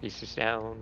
Pieces down.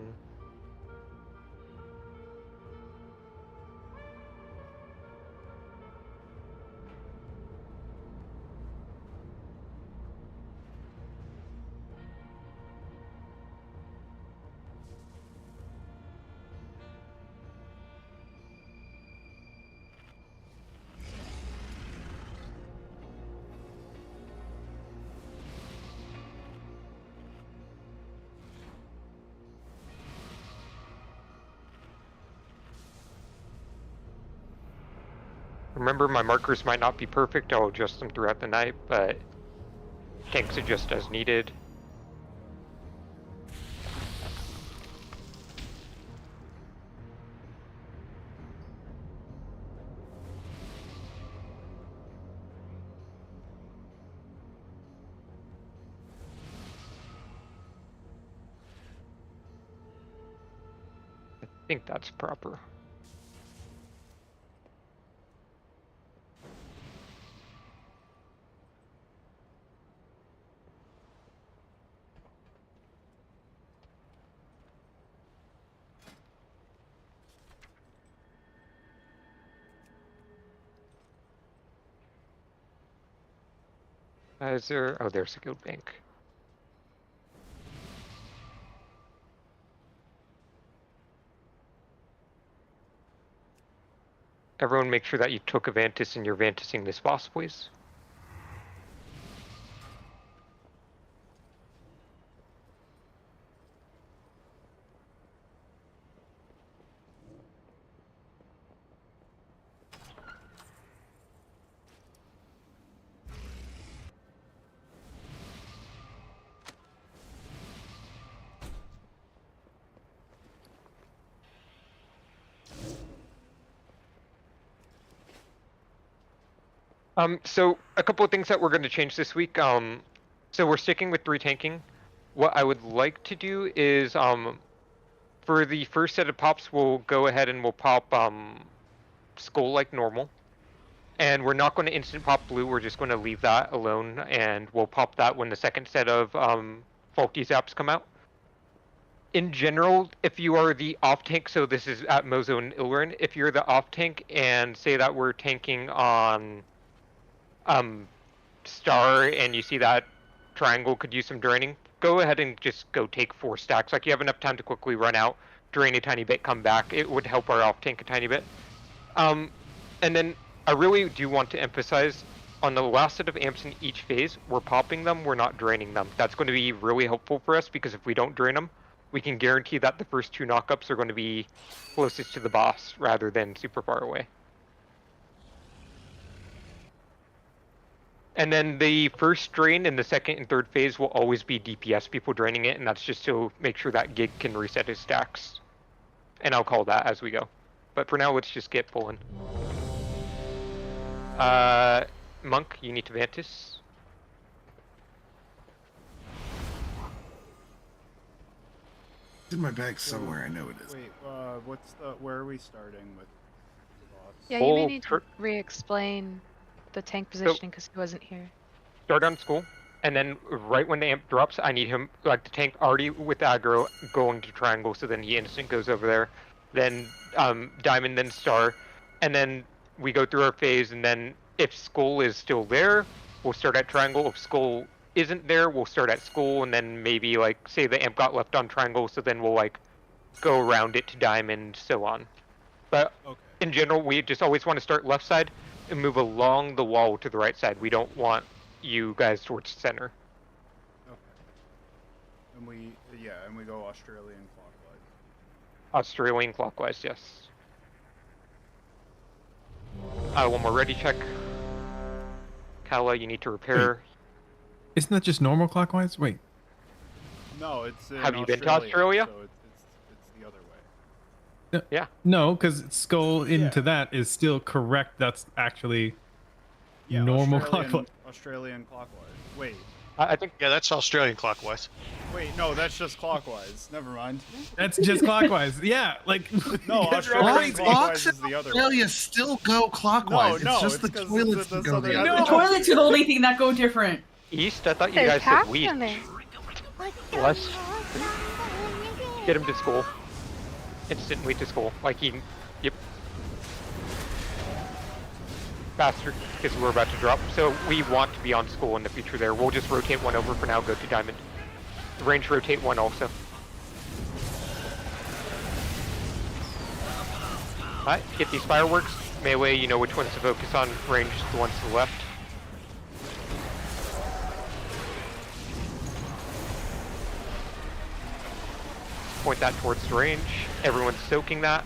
Remember, my markers might not be perfect. I'll adjust them throughout the night, but tanks adjust as needed. I think that's proper. Is there? Oh, there's a guild bank. Everyone make sure that you took a Vantis and you're Vantising this boss, please. So a couple of things that we're going to change this week. So we're sticking with 3 tanking. What I would like to do is, for the first set of pops, we'll go ahead and we'll pop Skull like normal. And we're not going to instant pop blue, we're just going to leave that alone, and we'll pop that when the second set of faulty zaps come out. In general, if you are the off tank, so this is at Mozo and Ilrin, if you're the off tank and say that we're tanking on Star and you see that triangle could use some draining, go ahead and just go take 4 stacks. Like, you have enough time to quickly run out, drain a tiny bit, come back. It would help our off tank a tiny bit. And then I really do want to emphasize, on the last set of amps in each phase, we're popping them, we're not draining them. That's going to be really helpful for us, because if we don't drain them, we can guarantee that the first 2 knockups are going to be closest to the boss rather than super far away. And then the first drain in the second and third phase will always be DPS people draining it, and that's just to make sure that Gig can reset his stacks. And I'll call that as we go. But for now, let's just get pulling. Monk, you need to Vantis. It's in my bag somewhere, I know it is. Wait, where are we starting with the boss? Yeah, you may need to re-explain the tank positioning because he wasn't here. Start on Skull, and then right when the amp drops, I need him, like the tank already with aggro, going to triangle, so then he instant goes over there. Then Diamond, then Star, and then we go through our phase, and then if Skull is still there, we'll start at triangle. If Skull isn't there, we'll start at Skull, and then maybe, like, say the amp got left on triangle, so then we'll, like, go around it to Diamond, so on. But in general, we just always want to start left side and move along the wall to the right side. We don't want you guys towards center. Okay. And we go Australian clockwise. Australian clockwise, yes. One more ready check. Kala, you need to repair. Wait. Isn't that just normal clockwise? Wait. No, it's in Have you been to Australia? So it's the other way. No, yeah. No, because Skull into that is still correct. That's actually normal clockwise. Australian clockwise. Wait. I think... Yeah, that's Australian clockwise. Wait, no, that's just clockwise. Never mind. That's just clockwise. Yeah, like... No, Australian clockwise is the other way. Australia still go clockwise. No, it's just the toilets that go the other The toilets are the only thing that go different. East? I thought you guys said west. happening? West. Get him to school. Instantly to school. Like he, yep. Faster, because we're about to drop. So we want to be on school in the future there. We'll just rotate one over for now, go to diamond. Range rotate one also. Alright, get these fireworks. Melee, you know which ones to focus on. Range, the ones to the left. Point that towards the range. Everyone's soaking that.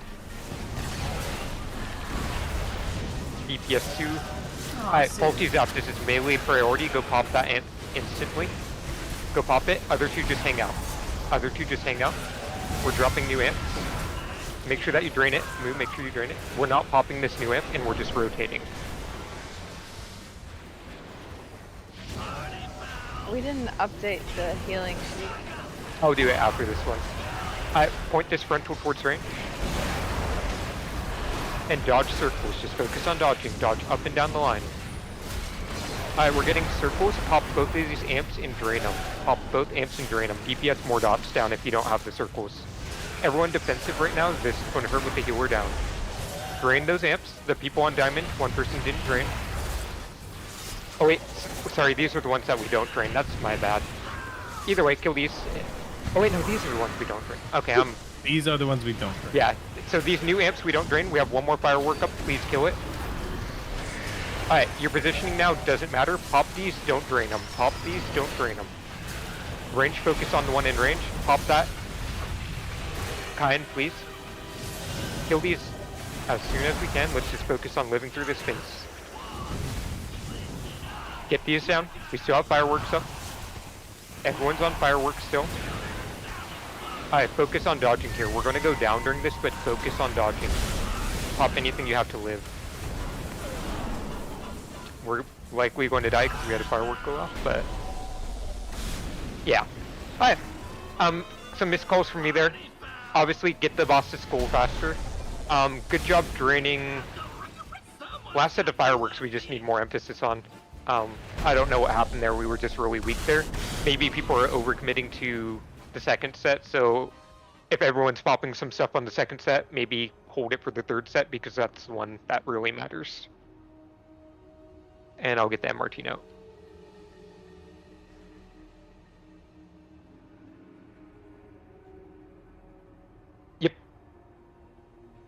DPS 2. Alright, Faulty's up. This is melee priority. Go pop that instantly. Go pop it. Other two just hang out. Other two just hang out. We're dropping new amps. Make sure that you drain it. Move, make sure you drain it. We're not popping this new amp, and we're just rotating. We didn't update the healing sheet. I'll do it after this one. I point this frontal towards range. And dodge circles. Just focus on dodging. Dodge up and down the line. Alright, we're getting circles. Pop both of these amps and drain them. Pop both amps and drain them. DPS more dots down if you don't have the circles. Everyone defensive right now. This is going to hurt with the healer down. Drain those amps. The people on diamond. One person didn't drain. Oh wait, sorry. These are the ones that we don't drain. That's my bad. Either way, kill these. Oh wait, no, these are the ones we don't drain. Okay, These are the ones we don't drain. yeah, so these new amps we don't drain. We have one more firework up. Please kill it. Alright, your positioning now doesn't matter. Pop these, don't drain them. Pop these, don't drain them. Range focus on the one in range. Pop that. Kyan, please. Kill these as soon as we can. Let's just focus on living through this phase. Get these down. We still have fireworks up. Everyone's on fireworks still. Alright, focus on dodging here. We're going to go down during this, but focus on dodging. Pop anything you have to live. We're likely going to die because we had a firework go off, but... yeah. Alright. Some missed calls from me there. Obviously, get the boss to school faster. Good job draining... last set of fireworks we just need more emphasis on. I don't know what happened there. We were just really weak there. Maybe people are overcommitting to the second set, so if everyone's popping some stuff on the second set, maybe hold it for the third set because that's the one that really matters. And I'll get the MRT note. Yep.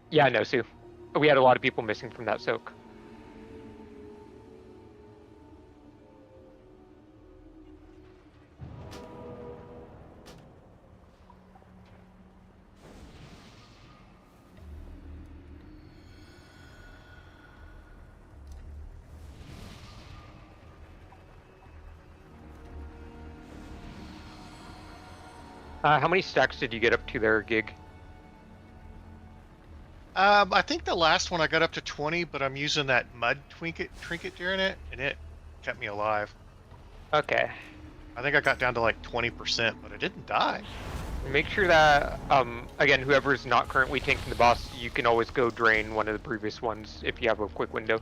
Yeah, I know, Sue. We had a lot of people missing from that soak. How many stacks did you get up to there, Gig? I think the last one I got up to 20, but I'm using that mud trinket during it, and it kept me alive. Okay. I think I got down to like 20%, but I didn't die. Make sure that, again, whoever's not currently tanking the boss, you can always go drain one of the previous ones if you have a quick window.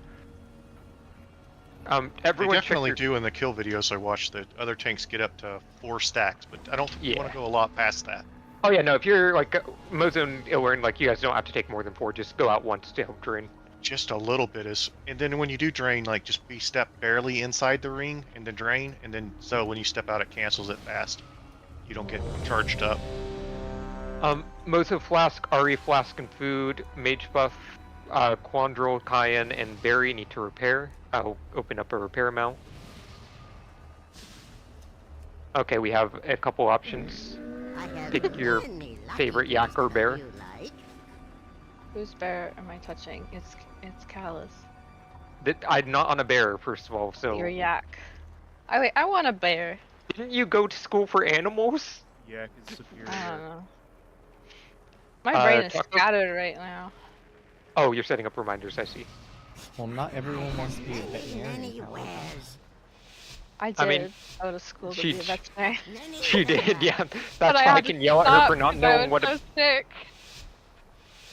Everyone They definitely do in the kill videos I watch. The other tanks get up to 4 stacks, but I don't want to go a lot past that. Oh yeah, no, if you're like Mozo and Ilern, like you guys don't have to take more than 4, just go out once to help drain. Just a little bit is, and then when you do drain, like just be step barely inside the ring and then drain, and then so when you step out it cancels it fast. You don't get charged up. Mozo Flask, Ari Flask and Food, Mage Buff, Quandrel, Cayenne, and Barry need to repair. I'll open up a repair amount. Okay, we have a couple options. Pick your favorite yak or bear. Whose bear am I touching? It's Callus. I'm not on a bear, first of all, so... Your yak. I want a bear. Didn't you go to school for animals? Yak is superior. I don't know. My brain is scattered right now. Oh, you're setting up reminders, I see. Well, not everyone wants to be a veterinarian. I did go to school to be a veterinarian. She did, yeah. That's why I can yell at her for not knowing what a... sick.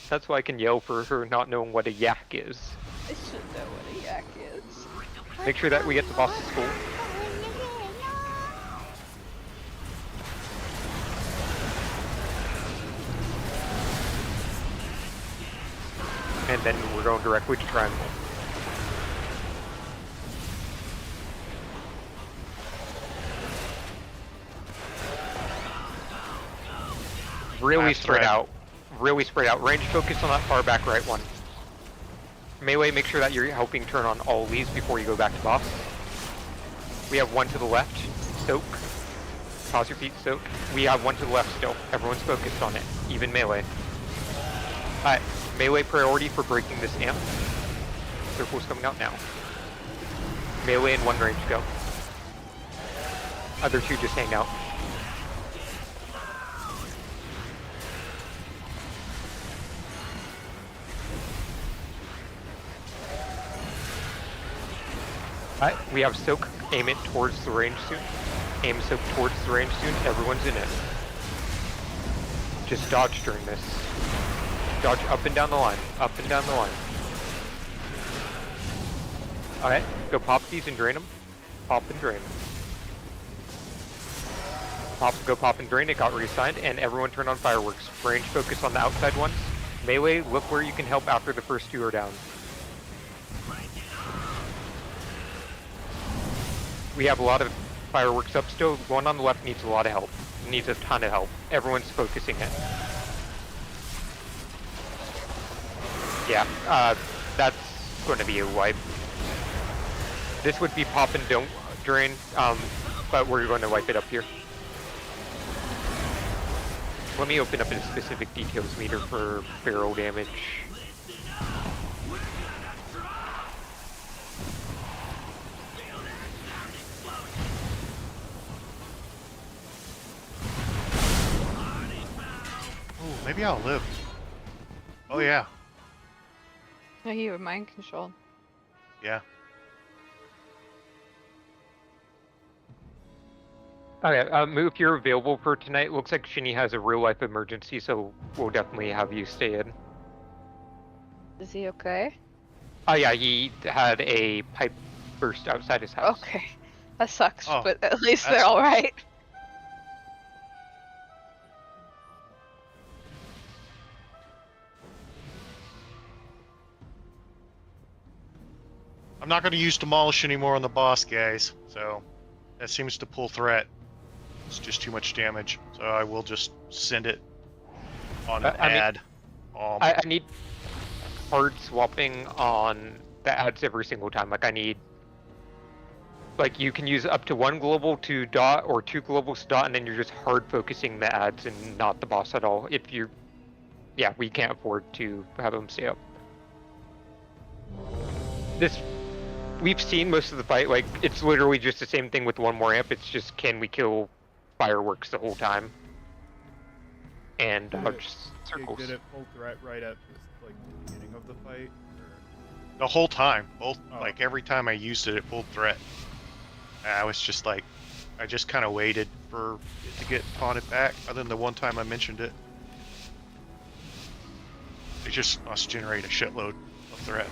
That's why I can yell for her not knowing what a yak is. I should know what a yak is. Make sure that we get the boss to school. and then we're going directly to triangle. Really Last spread thread. out. Really spread out. Range focus on that far back right one. Melee, make sure that you're helping turn on all these before you go back to boss. We have one to the left. Soak. Pause your feet, soak. We have one to the left still. Everyone's focused on it. Even melee. Alright, melee priority for breaking this amp. Circle's coming out now. Melee in one range, go. Other two just hang out. Alright, we have soak. Aim it towards the range soon. Aim soak towards the range soon. Everyone's in it. Just dodge during this. Dodge up and down the line. Up and down the line. Alright, go pop these and drain them. Pop and drain. Go pop and drain. It got reassigned. And everyone turn on fireworks. Range focus on the outside ones. Melee, look where you can help after the first two are down. We have a lot of fireworks up still. One on the left needs a lot of help. Needs a ton of help. Everyone's focusing it. Yeah, that's going to be a wipe. This would be pop and don't drain, but we're going to wipe it up here. Let me open up a specific details meter for barrel damage. Ooh, maybe I'll live. Oh yeah, No, you were mind controlled. yeah. Okay, if you're available for tonight, looks like Shinny has a real life emergency, so we'll definitely have you stay in. Is he okay? Oh yeah, he had a pipe burst outside his house. Okay. That sucks, Oh, but at least they're that's- alright. I'm not going to use demolish anymore on the boss, guys. So that seems to pull threat. It's just too much damage. So I will just send it on an I mean, ad. I need hard swapping on the ads every single time. Like I need, like you can use up to one global to dot or two globals to dot, and then you're just hard focusing the ads and not the boss at all. If you, yeah, we can't afford to have them stay up. We've seen most of the fight. Like it's literally just the same thing with one more amp. It's just can we kill fireworks the whole time and dodge circles. Did it pull threat right at like the beginning of the fight? The whole time, both Oh. like every time I used it, it pulled threat. I was just like, I just kind of waited for it to get taunted back. Other than the one time I mentioned it, it just must generate a shitload of threat.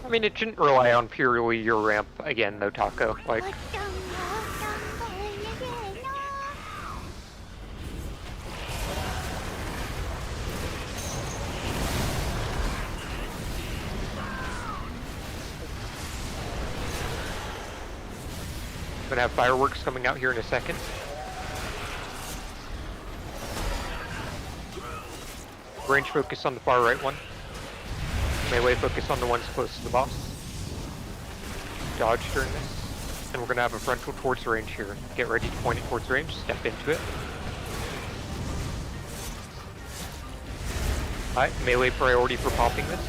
I mean, it shouldn't rely on purely your ramp again, though, Taco. Like, I'm gonna have fireworks coming out here in a second. Range focus on the far right one. Melee focus on the ones close to the boss. Dodge during this. And we're gonna have a frontal towards the range here. Get ready to point it towards the range, step into it. Alright, melee priority for popping this.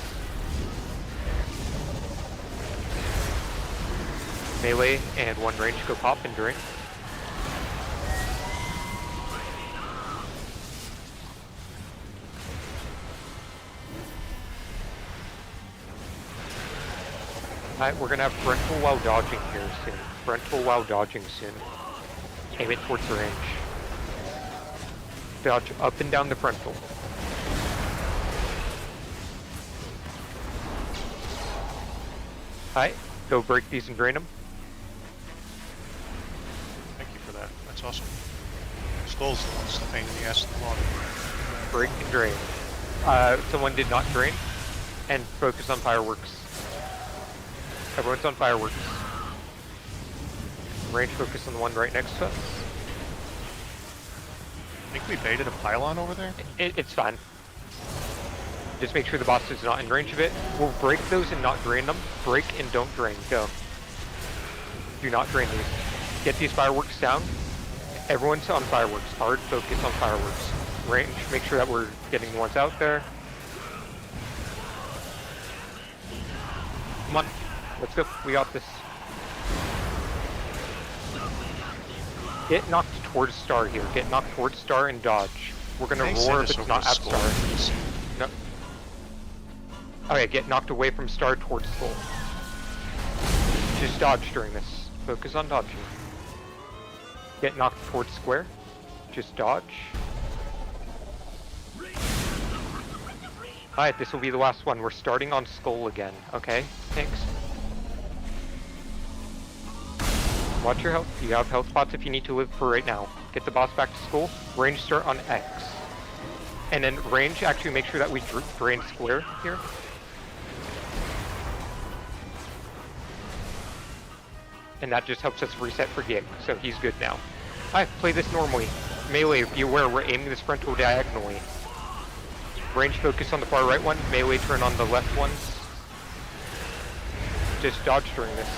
Melee and one range go pop and drain. Alright, we're gonna have frontal while dodging here soon. Frontal while dodging soon. Aim it towards the range. Dodge up and down the frontal. Alright, go break these and drain them. Thank you for that. That's awesome. Skull's the one's the pain in the ass of the log. Break and drain. Someone did not drain. and focus on fireworks. Everyone's on fireworks. Range focus on the one right next to us. I think we baited a pylon over there. It's fine. Just make sure the boss is not in range of it. We'll break those and not drain them. Break and don't drain. Go. Do not drain these. Get these fireworks down. Everyone's on fireworks. Hard focus on fireworks. Range. Make sure that we're getting the ones out there. Come on. Let's go. We got this. Get knocked towards star here. Get knocked towards star and dodge. We're gonna roar if it's not at star. No. Okay, get knocked away from star towards skull. Just dodge during this. Focus on dodging. Get knocked towards square. Just dodge. Alright, this will be the last one. We're starting on skull again, okay? Thanks. Watch your health. You have health pots if you need to live for right now. Get the boss back to skull. Range start on X. And then range, actually make sure that we drain square here. And that just helps us reset for Gig, so he's good now. Alright, play this normally. Melee, be aware we're aiming this frontal diagonally. Range focus on the far right one, melee turn on the left one. Just dodge during this.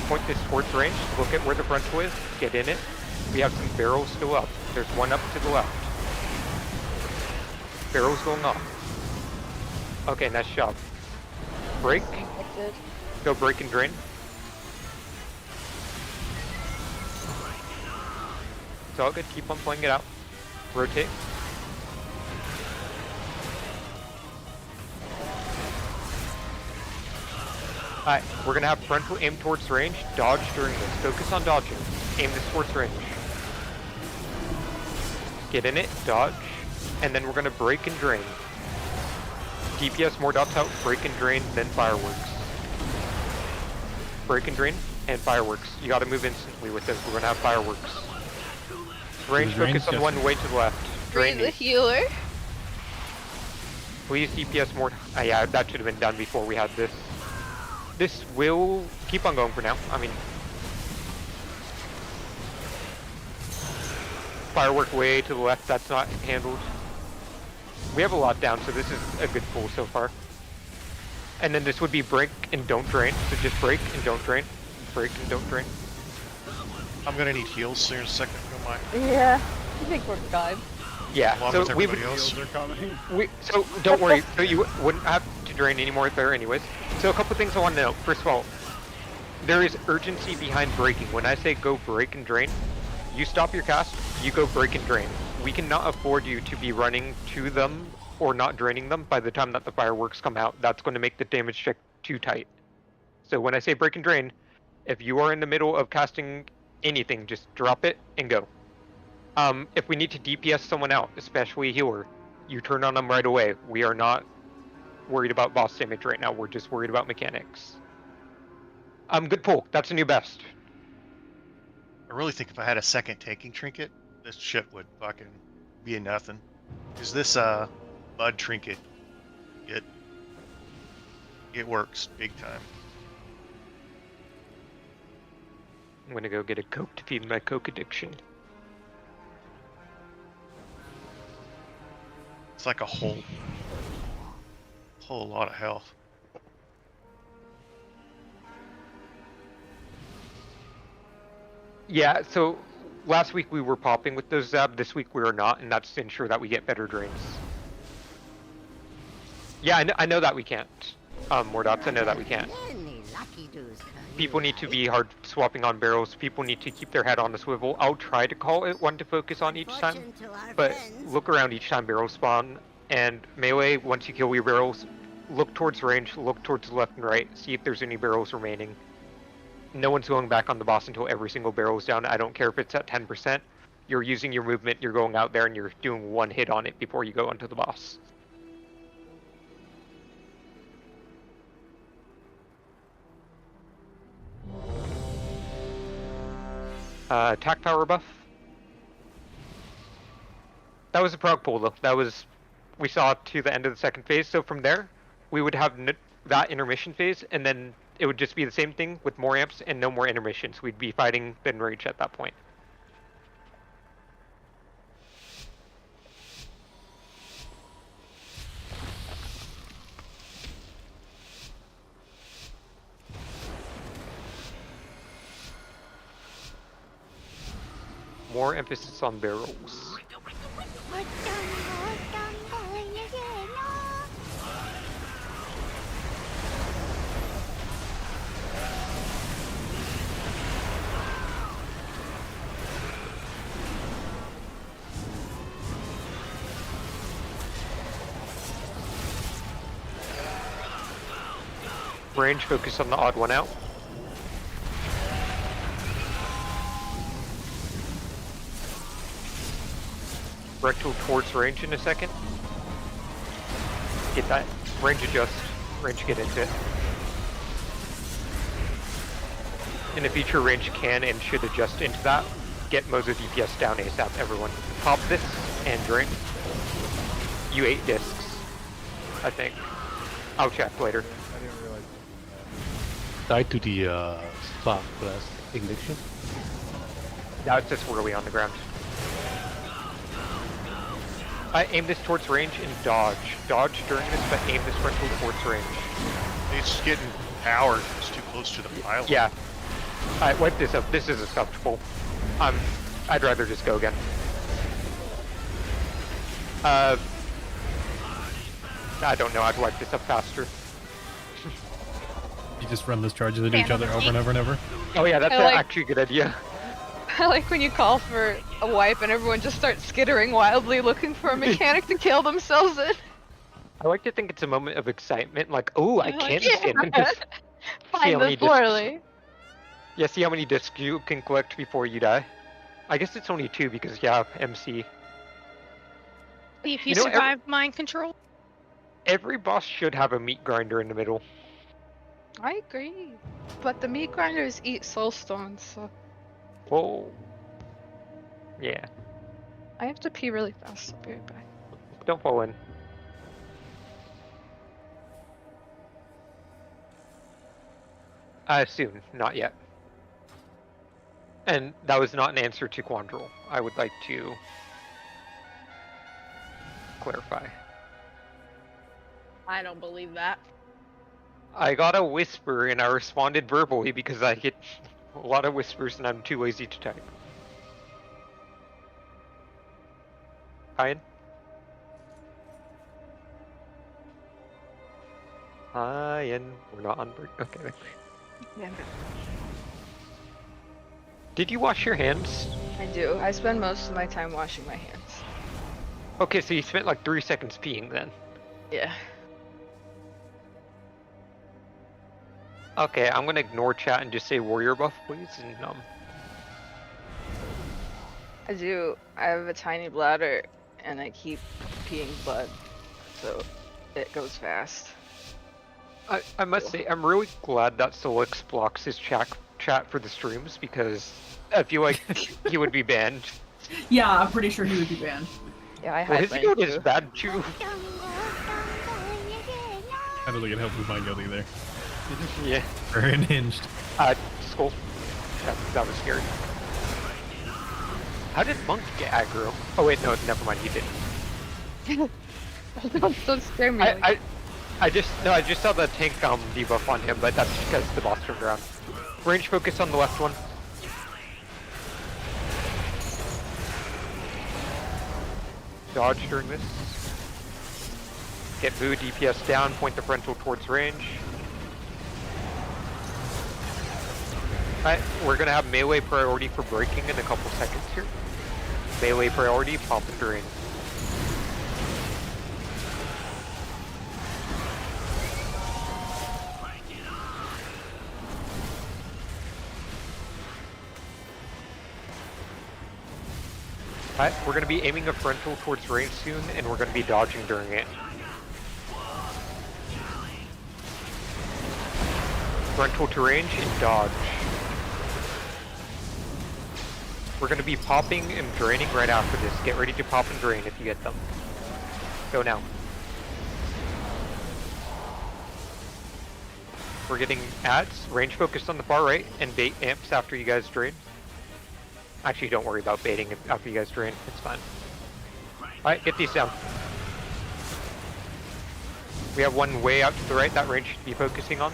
Point this towards range, look at where the frontal is, get in it. We have some barrels still up. There's one up to the left. Barrels going off. Okay, nice job. Break. Go break and drain. It's all good, keep on playing it out. Rotate. Alright, we're gonna have frontal aim towards range, dodge during this. Focus on dodging. Aim this towards range. Get in it, dodge, and then we're gonna break and drain. DPS more dots out, break and drain, then fireworks. Break and drain, and fireworks. You gotta move instantly with this, we're gonna have fireworks. Range focus on one way to the left. Drain the these. healer. Please DPS more. Yeah, that should have been done before we had this. This will keep on going for now. I mean, firework way to the left, that's not handled. We have a lot down, so this is a good pull so far. And then this would be break and don't drain. So just break and don't drain. Break and don't drain. I'm gonna need heals here in a second. Don't mind. Yeah, I think we're fine. Yeah, Along so with we everybody else. Heals are coming. so don't worry. So you wouldn't have to drain any more there anyways. So a couple things I want to know. First of all, there is urgency behind breaking. When I say go break and drain, you stop your cast, you go break and drain. We cannot afford you to be running to them or not draining them by the time that the fireworks come out. That's going to make the damage check too tight. So when I say break and drain, if you are in the middle of casting anything, just drop it and go. If we need to DPS someone out, especially a healer, you turn on them right away. We are not worried about boss damage right now. We're just worried about mechanics. Good pull. That's a new best. I really think if I had a second taking trinket, this shit would fucking be a nothing. Cause this bud trinket, it works big time. I'm gonna go get a Coke to feed my Coke addiction. It's like a whole lot of health. Yeah, so last week we were popping with those Zab, this week we are not, and that's to ensure that we get better drains. Yeah, I know that we can't. More dots, I know that we can't. People need to be hard swapping on barrels. People need to keep their head on the swivel. I'll try to call it one to focus on each time, but look around each time barrels spawn. And melee, once you kill your barrels, look towards range, look towards the left and right, see if there's any barrels remaining. No one's going back on the boss until every single barrel is down. I don't care if it's at 10%. You're using your movement, you're going out there and you're doing one hit on it before you go onto the boss. Attack power buff. That was a prog pull though. That was we saw to the end of the second phase. So from there, we would have that intermission phase, and then it would just be the same thing with more amps and no more intermissions. We'd be fighting thin rage at that point. More emphasis on barrels. Range, focus on the odd one out. Rectal towards range in a second. Get that. Range adjust. Range get into it. In the future, range can and should adjust into that. Get Mozo DPS down ASAP, everyone. Pop this and drink. You 8 discs, I think. I'll check later. I didn't realize. Tied to the spark blast ignition. That's just where we on the ground. I aim this towards range and dodge. Dodge during this, but aim this frontal towards range. It's getting powered. It's too close to the pylon. Yeah. Alright, wipe this up. This is acceptable. I'd rather just go again. I don't know. I'd wipe this up faster. You just run those charges into each other over and over and over. Oh yeah, that's actually a good idea. I like when you call for a wipe and everyone just starts skittering wildly looking for a mechanic to kill themselves in. I like to think it's a moment of excitement, like, oh, I can stand in this. Find this poorly. Yeah, see how many discs you can collect before you die. I guess it's only 2 because, yeah, MC. If you survive mind control. Every boss should have a meat grinder in the middle. I agree. But the meat grinders eat soul stones, so... Whoa. Yeah. I have to pee really fast, I'll be right back. Don't fall in. Soon, not yet. And that was not an answer to Quandrel. I would like to clarify. I don't believe that. I got a whisper and I responded verbally because I get a lot of whispers and I'm too lazy to type. Ian? Ian, we're not on break. Okay. Yeah. Did you wash your hands? I do. I spend most of my time washing my hands. Okay, so you spent like 3 seconds peeing then. Yeah. Okay, I'm gonna ignore chat and just say warrior buff, please, and I do. I have a tiny bladder, and I keep peeing blood, so it goes fast. I must say, I'm really glad that Solix blocks his chat for the streams, because I feel like he would be banned. Yeah, I'm pretty sure he would be banned. Yeah, I well, hide his guild is bad too. I don't think it helps with my guild either. Yeah. Or unhinged. Skull. That was scary. How did Monk get aggro? Oh wait, no, never mind, he didn't. Don't scare me. I just saw the tank debuff on him, but that's because the boss turned around. Range focus on the left one. Dodge during this. Get Boo DPS down, point the frontal towards range. Alright, we're gonna have melee priority for breaking in a couple seconds here. Melee priority, pop and drain. Alright, we're going to be aiming a frontal towards range soon, and we're going to be dodging during it. Frontal to range and dodge. We're going to be popping and draining right after this. Get ready to pop and drain if you get them. Go now. We're getting ads. Range focused on the far right and bait amps after you guys drain. Actually, don't worry about baiting after you guys drain. It's fine. Alright, get these down. We have one way out to the right that range should be focusing on.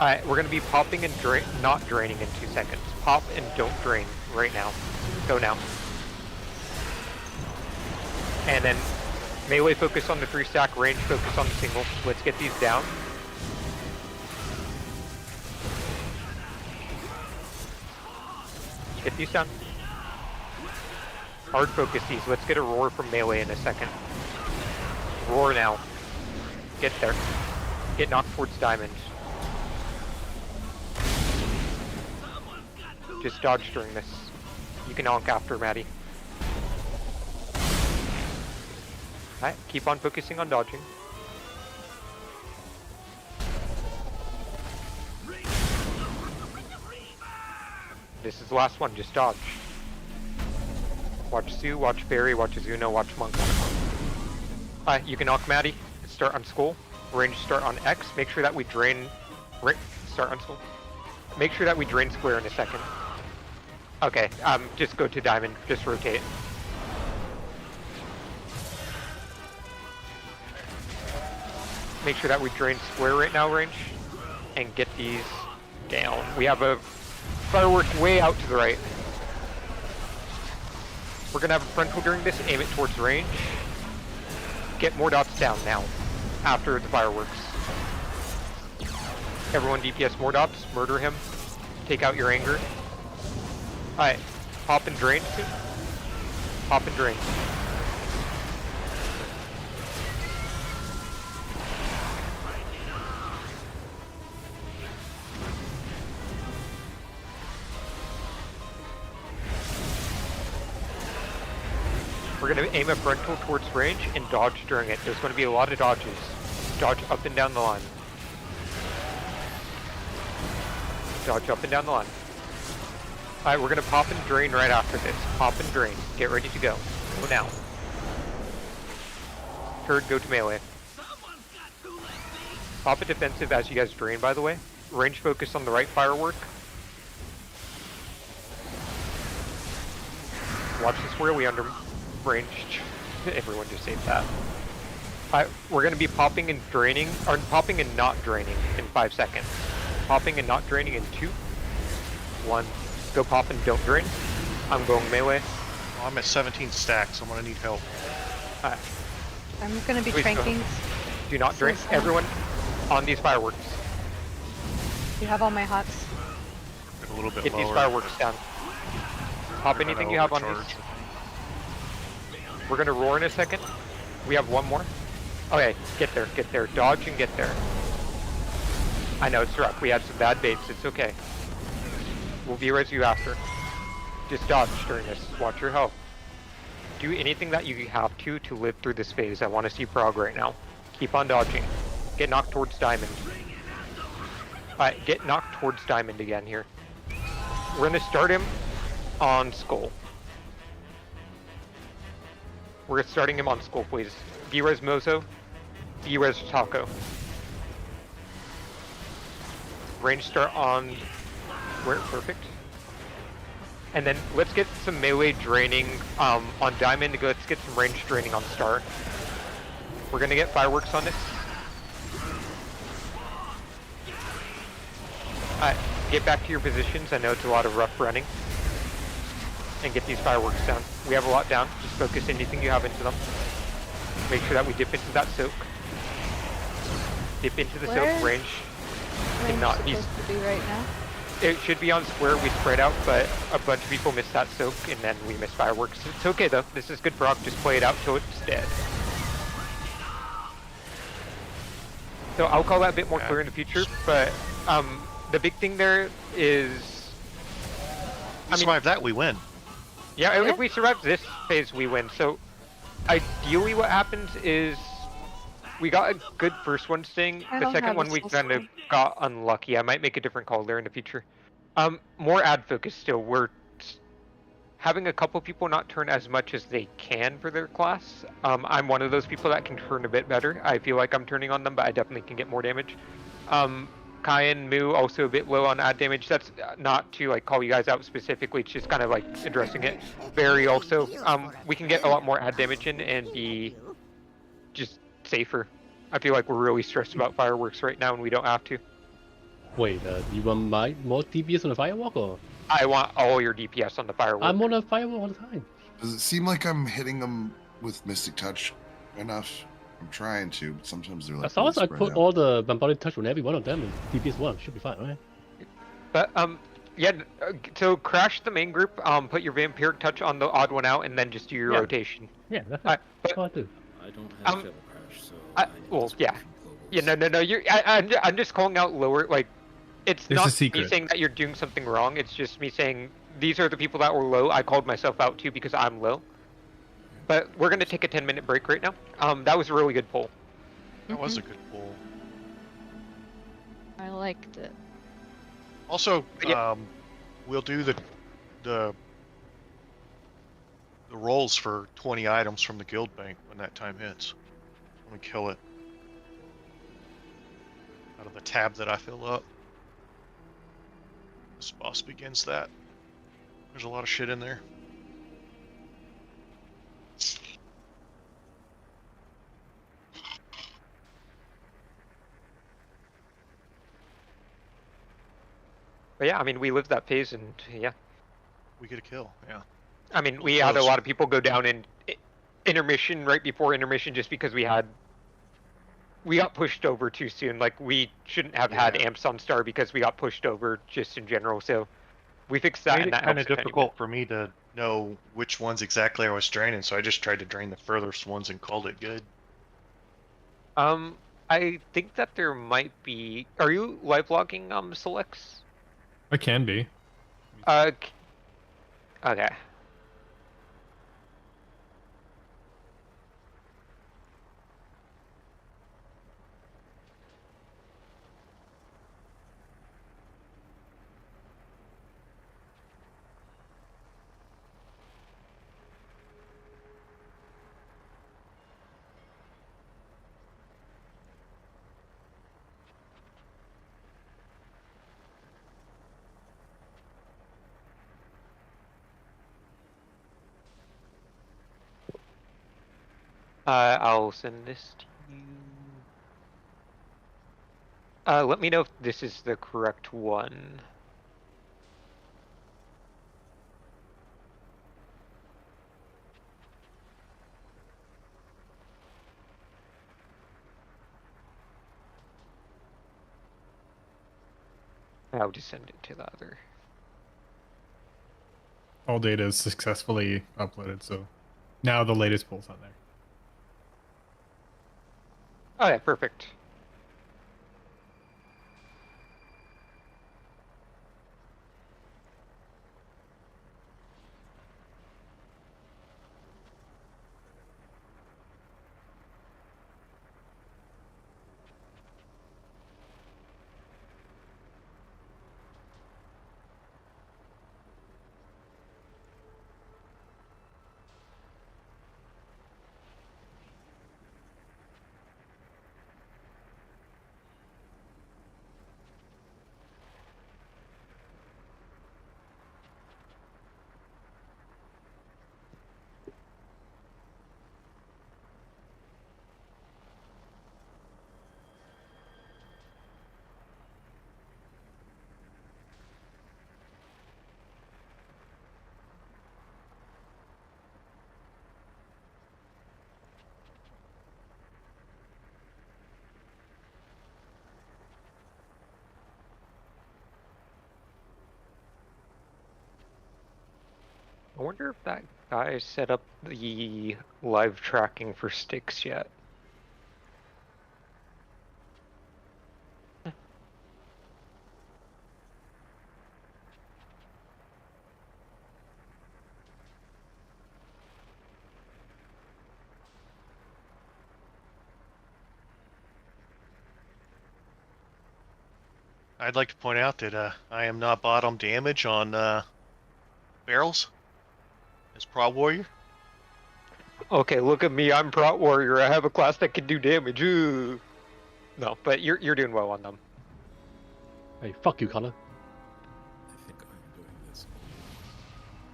Alright, we're going to be popping and not draining in 2 seconds. Pop and don't drain right now. Go now. And then melee focus on the 3-stack, range focus on the single. Let's get these down. Get these down. Hard focus these. Let's get a roar from melee in a second. Roar now. Get there. Get knocked towards diamond. Just dodge during this. You can honk after, Maddie. Alright, keep on focusing on dodging. This is the last one, just dodge. Watch Sue, watch Barry, watch Azuno, watch Monk. You can knock Maddie. Start on Skull. Range start on X. Make sure that we drain... start on Skull. Make sure that we drain square in a second. Okay, just go to diamond. Just rotate. Make sure that we drain square right now, range. And get these down. We have a firework way out to the right. We're gonna have a frontal during this, aim it towards range. Get more dots down now, after the fireworks. Everyone DPS more dots, murder him, take out your anger. Alright, pop and drain soon. Pop and drain. We're going to aim a frontal towards range and dodge during it. There's going to be a lot of dodges. Dodge up and down the line. Dodge up and down the line. Alright, we're going to pop and drain right after this. Pop and drain. Get ready to go. Go now. Turd, go to melee. Pop a defensive as you guys drain, by the way. Range focus on the right firework. Watch this where we under ranged. Everyone just saved that. We're going to be popping and draining, or popping and not draining in 5 seconds. Popping and not draining in 2, 1. Go pop and don't drain. I'm going melee. Well, I'm at 17 stacks, so I'm going to need help. I'm going to be Please tranking. Do not drain. Everyone on these fireworks. You have all my hots. Get a little bit Get lower. these fireworks down. Pop anything you have on these. We're gonna roar in a second. We have one more. Okay, get there, get there. Dodge and get there. I know it's rough. We had some bad baits. It's okay. We'll be res you after. Just dodge during this. Watch your health. Do anything that you have to live through this phase. I want to see prog right now. Keep on dodging. Get knocked towards diamond. Alright, get knocked towards diamond again here. We're gonna start him on Skull. We're starting him on Skull, please. B-res Mozo. B-res Taco. Range start on... Where? Perfect. And then let's get some melee draining on Diamond. Let's get some range draining on Star. We're gonna get fireworks on it. Alright, get back to your positions. I know it's a lot of rough running. And get these fireworks down. We have a lot down. Just focus anything you have into them. Make sure that we dip into that soak. Dip into the soak range. Range Not be. supposed to be right now. It should be on square. We spread out, but a bunch of people missed that soak, and then we missed fireworks. It's okay though. This is good prog. Just play it out till it's dead. So I'll call that a bit more clear in the future, but the big thing there is... Survive that, we win. Yeah, if we survive this phase, we win. So, ideally what happens is we got a good first one sting. The second one we kind of got unlucky. I might make a different call there in the future. More ad focus still. We're having a couple people not turn as much as they can for their class. I'm one of those people that can turn a bit better. I feel like I'm turning on them, but I definitely can get more damage. Kai and Moo also a bit low on ad damage. That's not to like call you guys out specifically. It's just kind of like addressing it. Barry also, we can get a lot more ad damage in and be just safer. I feel like we're really stressed about fireworks right now, and we don't have to. Wait, you want my more DPS on the firewalk or? I want all your DPS on the firework. I'm on a firewalk all the time. Does it seem like I'm hitting them with Mystic Touch enough? I'm trying to, but sometimes they're like. As long as I spread put out. all the bombarded touch on every one of them, and DPS 1 should be fine, right? But yeah. So crash the main group. Put your vampiric touch on the odd one out, and then just do your Yeah. rotation. Yeah, that's but, what I do. I don't have Fatal Crash, so well, yeah. Yeah, no. I'm just calling out lower. Like, it's not me saying that you're doing something wrong. It's just me saying these are the people that were low. I called myself out too because I'm low. But we're gonna take a 10-minute break right now. That was a really good poll. That was a good poll. I liked it. Also, we'll do the rolls for 20 items from the guild bank when that time hits. When we kill it. Out of the tab that I fill up. This boss begins that. There's a lot of shit in there. But yeah, I mean, we lived that phase, and yeah. We get a kill, yeah. I mean, we had a lot of people go down in intermission, right before intermission, just because we got pushed over too soon. Like, we shouldn't have had amps on star because we got pushed over just in general, so we fixed that. Made and it that kind of helps difficult for me to know which ones exactly I was draining, so I just tried to drain the furthest ones and called it good. I think that there might be... Are you live logging, selects? I can be. Okay. I'll send this to you. Let me know if this is the correct one. I'll just send it to the other. All data is successfully uploaded, so now the latest poll's on there. Oh yeah, perfect. I wonder if that guy set up the live tracking for sticks yet. I'd like to point out that I am not bottom damage on barrels. As Prod Warrior? Okay, look at me. I'm Prot Warrior. I have a class that can do damage. Ooh. No, but you're doing well on them. Hey, fuck you, Connor. I think I'm doing this.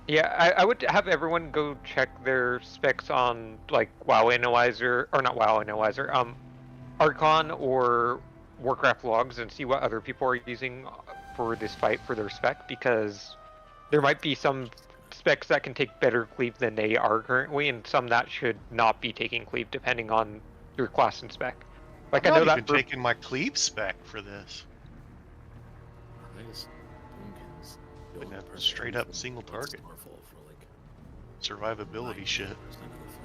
Yeah, I would have everyone go check their specs on like WoW Analyzer or not WoW Analyzer, Archon or Warcraft logs and see what other people are using for this fight for their spec because there might be some specs that can take better cleave than they are currently, and some that should not be taking cleave depending on your class and spec. Like I'm I not know even that for taking my cleave spec for this. Highest Pumpkins. The Putting only that person straight who's up been single on target. Starfall for like Survivability shit. 90% of the fight.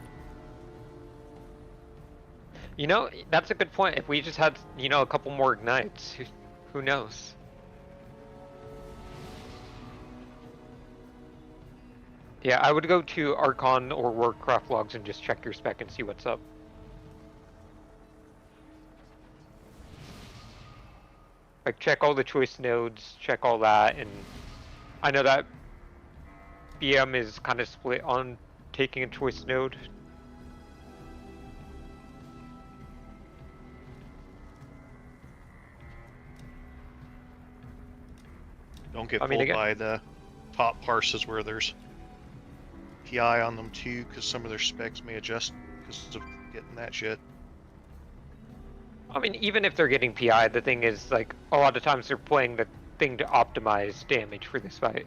you know that's a good point. If we just had a couple more ignites, who knows? Yeah, I would go to Archon or Warcraft logs and just check your spec and see what's up. Like check all the choice nodes, check all that, and I know that BM is kind of split on taking a choice node. Don't get I mean, fooled again, by the top parses where there's PI on them too, because some of their specs may adjust because of getting that shit. I mean, even if they're getting PI, the thing is, like, a lot of times they're playing the thing to optimize damage for this fight.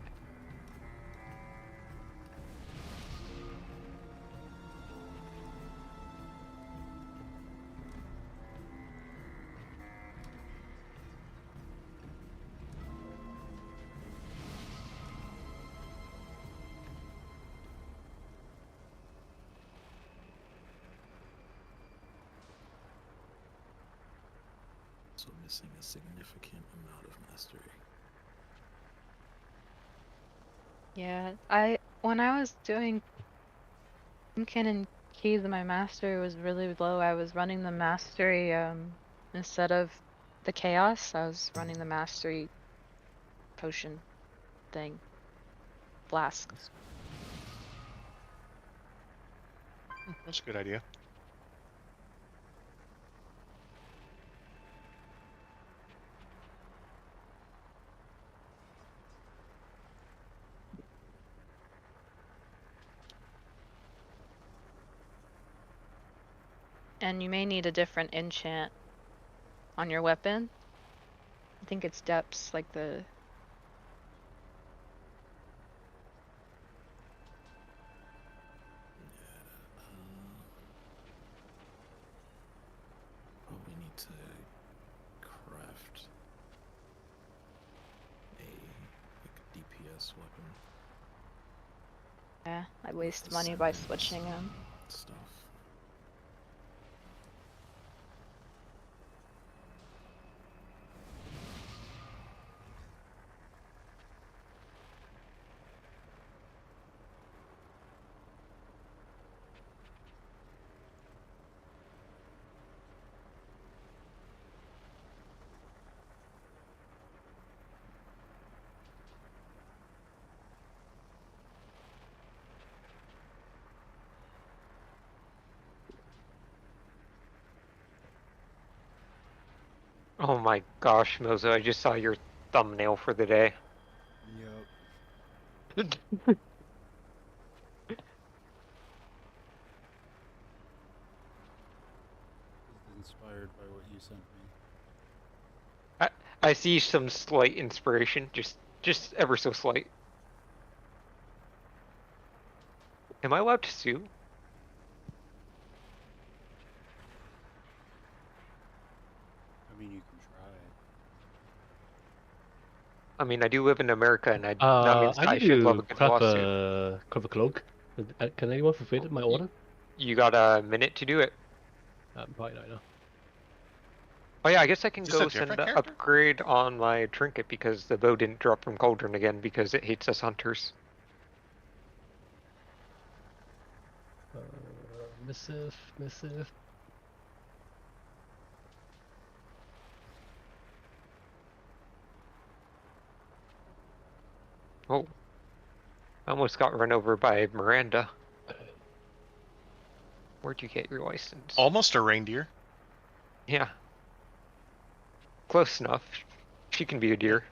So missing a significant amount of mastery. Yeah, when I was doing Pumpkin and Keys, my mastery was really low. I was running the mastery instead of the chaos. I was running the mastery potion thing, flask. That's a good idea. And you may need a different enchant on your weapon. I think it's depths, like the... Probably need to craft a DPS weapon. Yeah, I waste money by switching them. Stuff. Oh my gosh, Mozo, I just saw your thumbnail for the day. Yep. Inspired by what you sent me. I see some slight inspiration, just ever so slight. Am I allowed to sue? I mean, you can try. I mean, I do live in America, and that means I I need should love to a good craft lawsuit. a cloak. Can anyone fulfill my order? You got a minute to do it. Probably not. No. Oh yeah, I guess I can Is this a go send different an character? upgrade on my trinket because the bow didn't drop from Cauldron again because it hates us hunters. Missive. Oh, I almost got run over by Miranda. Where'd you get your license? Almost a reindeer. Yeah. Close enough. She can be a deer.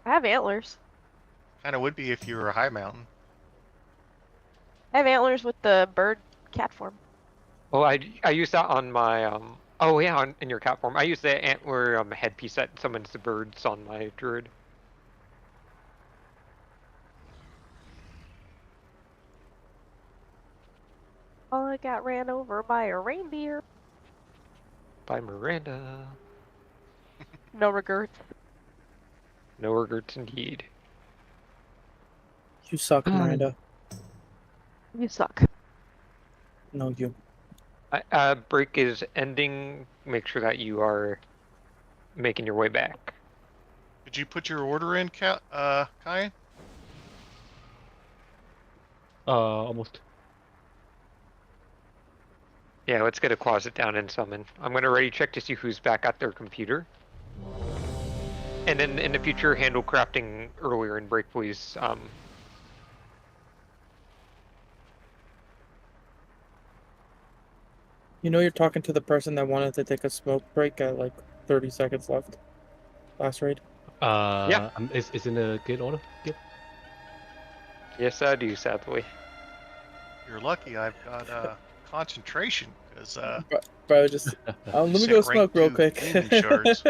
I have antlers. Kind of would be if you were a high mountain. I have antlers with the bird cat form. Well, I use that on my Oh yeah, in your cat form. I use the antler headpiece that summons the birds on my druid. Oh, I got ran over by a reindeer. By Miranda. No regrets. No regrets indeed. You suck, Miranda. You suck. No, you. Break is ending. Make sure that you are making your way back. Did you put your order in, Kai? Almost. Yeah, let's get a closet down and summon. I'm gonna ready check to see who's back at their computer. And then in the future, handle crafting earlier in break, please. You know you're talking to the person that wanted to take a smoke break at like 30 seconds left. Last raid. Yeah. Is in a good order? Good. Yes, I do, sadly. You're lucky I've got concentration, because Bro, just let me go smoke real quick. Demon shards.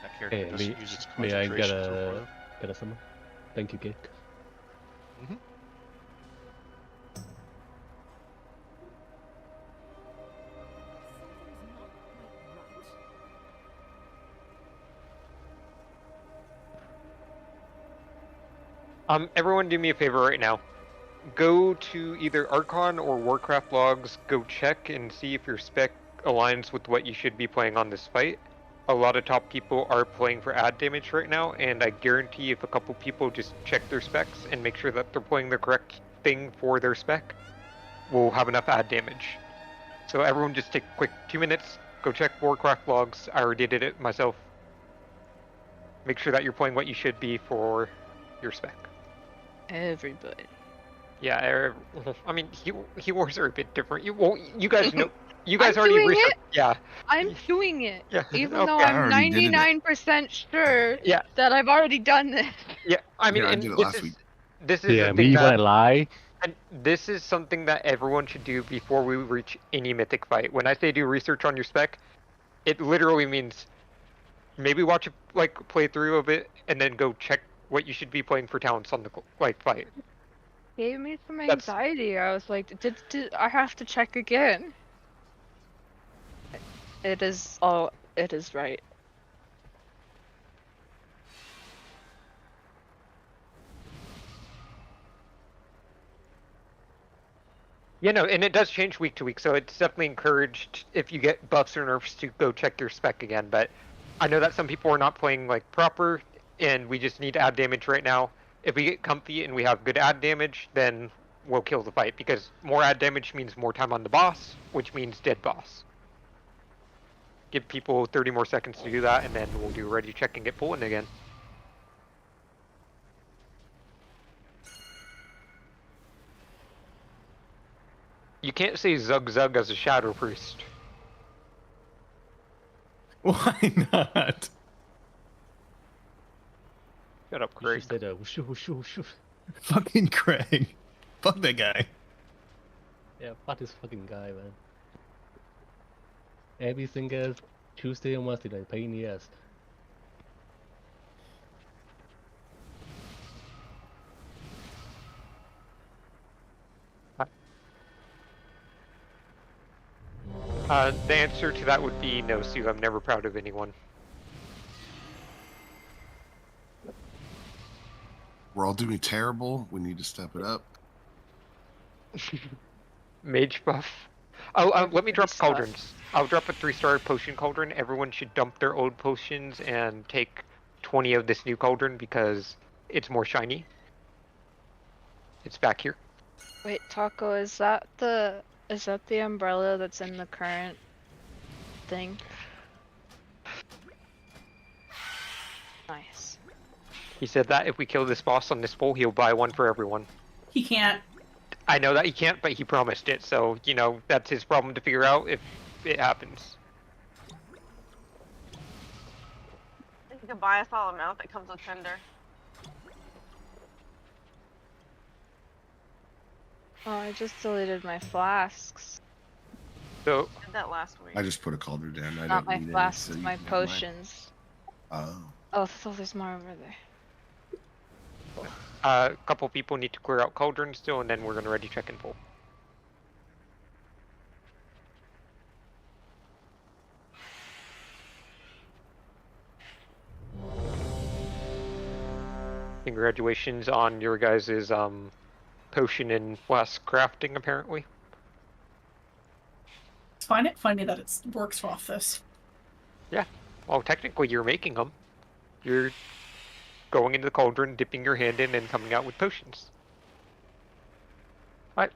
That character doesn't use its may I concentration so get a summon? Thank you, Gate. Everyone do me a favor right now. Go to either Archon or Warcraft logs, go check and see if your spec aligns with what you should be playing on this fight. A lot of top people are playing for ad damage right now, and I guarantee if a couple people just check their specs and make sure that they're playing the correct thing for their spec, we'll have enough ad damage. So everyone just take a quick 2 minutes, go check Warcraft logs. I already did it myself. Make sure that you're playing what you should be for your spec. Everybody. Yeah, I mean, healers are a bit different. You guys know. You guys I'm already doing researched. it. Yeah. I'm doing it. Yeah. Even Okay. though I I'm already did it. 99% sure Yeah. that I've already done this. Yeah. I mean, Yeah, I and did it this last is week. this is Yeah, the me thing wanna that, lie. and this is something that everyone should do before we reach any mythic fight. When I say do research on your spec, it literally means maybe watch a playthrough of it and then go check what you should be playing for talents on the fight. Gave me some That's- anxiety. I was like, did I have to check again? It is right. Yeah, no, and it does change week to week, so it's definitely encouraged if you get buffs or nerfs to go check your spec again. But I know that some people are not playing proper, and we just need ad damage right now. If we get comfy and we have good ad damage, then we'll kill the fight, because more ad damage means more time on the boss, which means dead boss. Give people 30 more seconds to do that, and then we'll do ready check and get pulling again. You can't say Zug Zug as a Shadow Priest. Why not? Shut up, You Craig. should say the whooshu whooshu whooshu. Fucking Craig. Fuck that guy. Yeah, fuck this fucking guy, man. Every single Tuesday and Wednesday, they pain in the ass. The answer to that would be no, Sue. I'm never proud of anyone. We're all doing terrible. We need to step it up. Mage buff. Oh, let me drop Stuff. cauldrons. I'll drop a 3-star potion cauldron. Everyone should dump their old potions and take 20 of this new cauldron because it's more shiny. It's back here. Wait, Taco, is that the umbrella that's in the current thing? Nice. He said that if we kill this boss on this pole, he'll buy one for everyone. He can't. I know that he can't, but he promised it, so, you know, that's his problem to figure out if it happens. You can buy a solid amount that comes with Tinder. Oh, I just deleted my flasks. So, I did that last week. I just put a cauldron down. I Not don't my need any, flasks, so you my can have mine. potions. Oh. Oh, so there's more over there. a couple people need to clear out cauldrons still, and then we're gonna ready check and pull. Congratulations on your guys' potion and flask crafting, apparently. Find it funny that it works off this. Yeah. Well, technically you're making them. You're going into the cauldron, dipping your hand in, and coming out with potions. Right.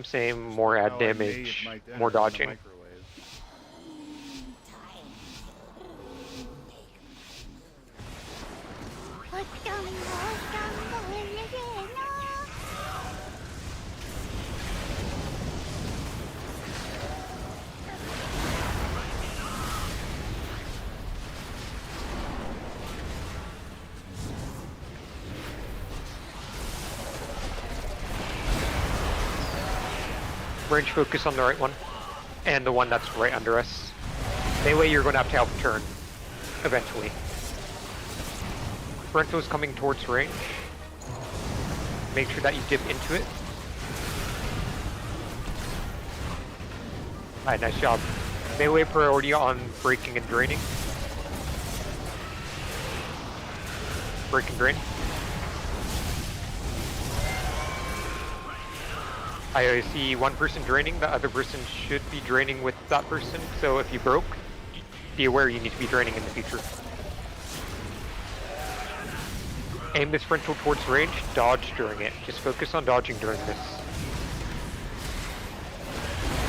Same, more add damage, more dodging. Range focus on the right one, and the one that's right under us. Melee, you're going to have to help turn, eventually. Brento's coming towards range. Make sure that you dip into it. Alright, nice job. Melee priority on breaking and draining. Break and drain. I see one person draining, the other person should be draining with that person, so if you broke, be aware you need to be draining in the future. Aim this frontal towards range, dodge during it. Just focus on dodging during this.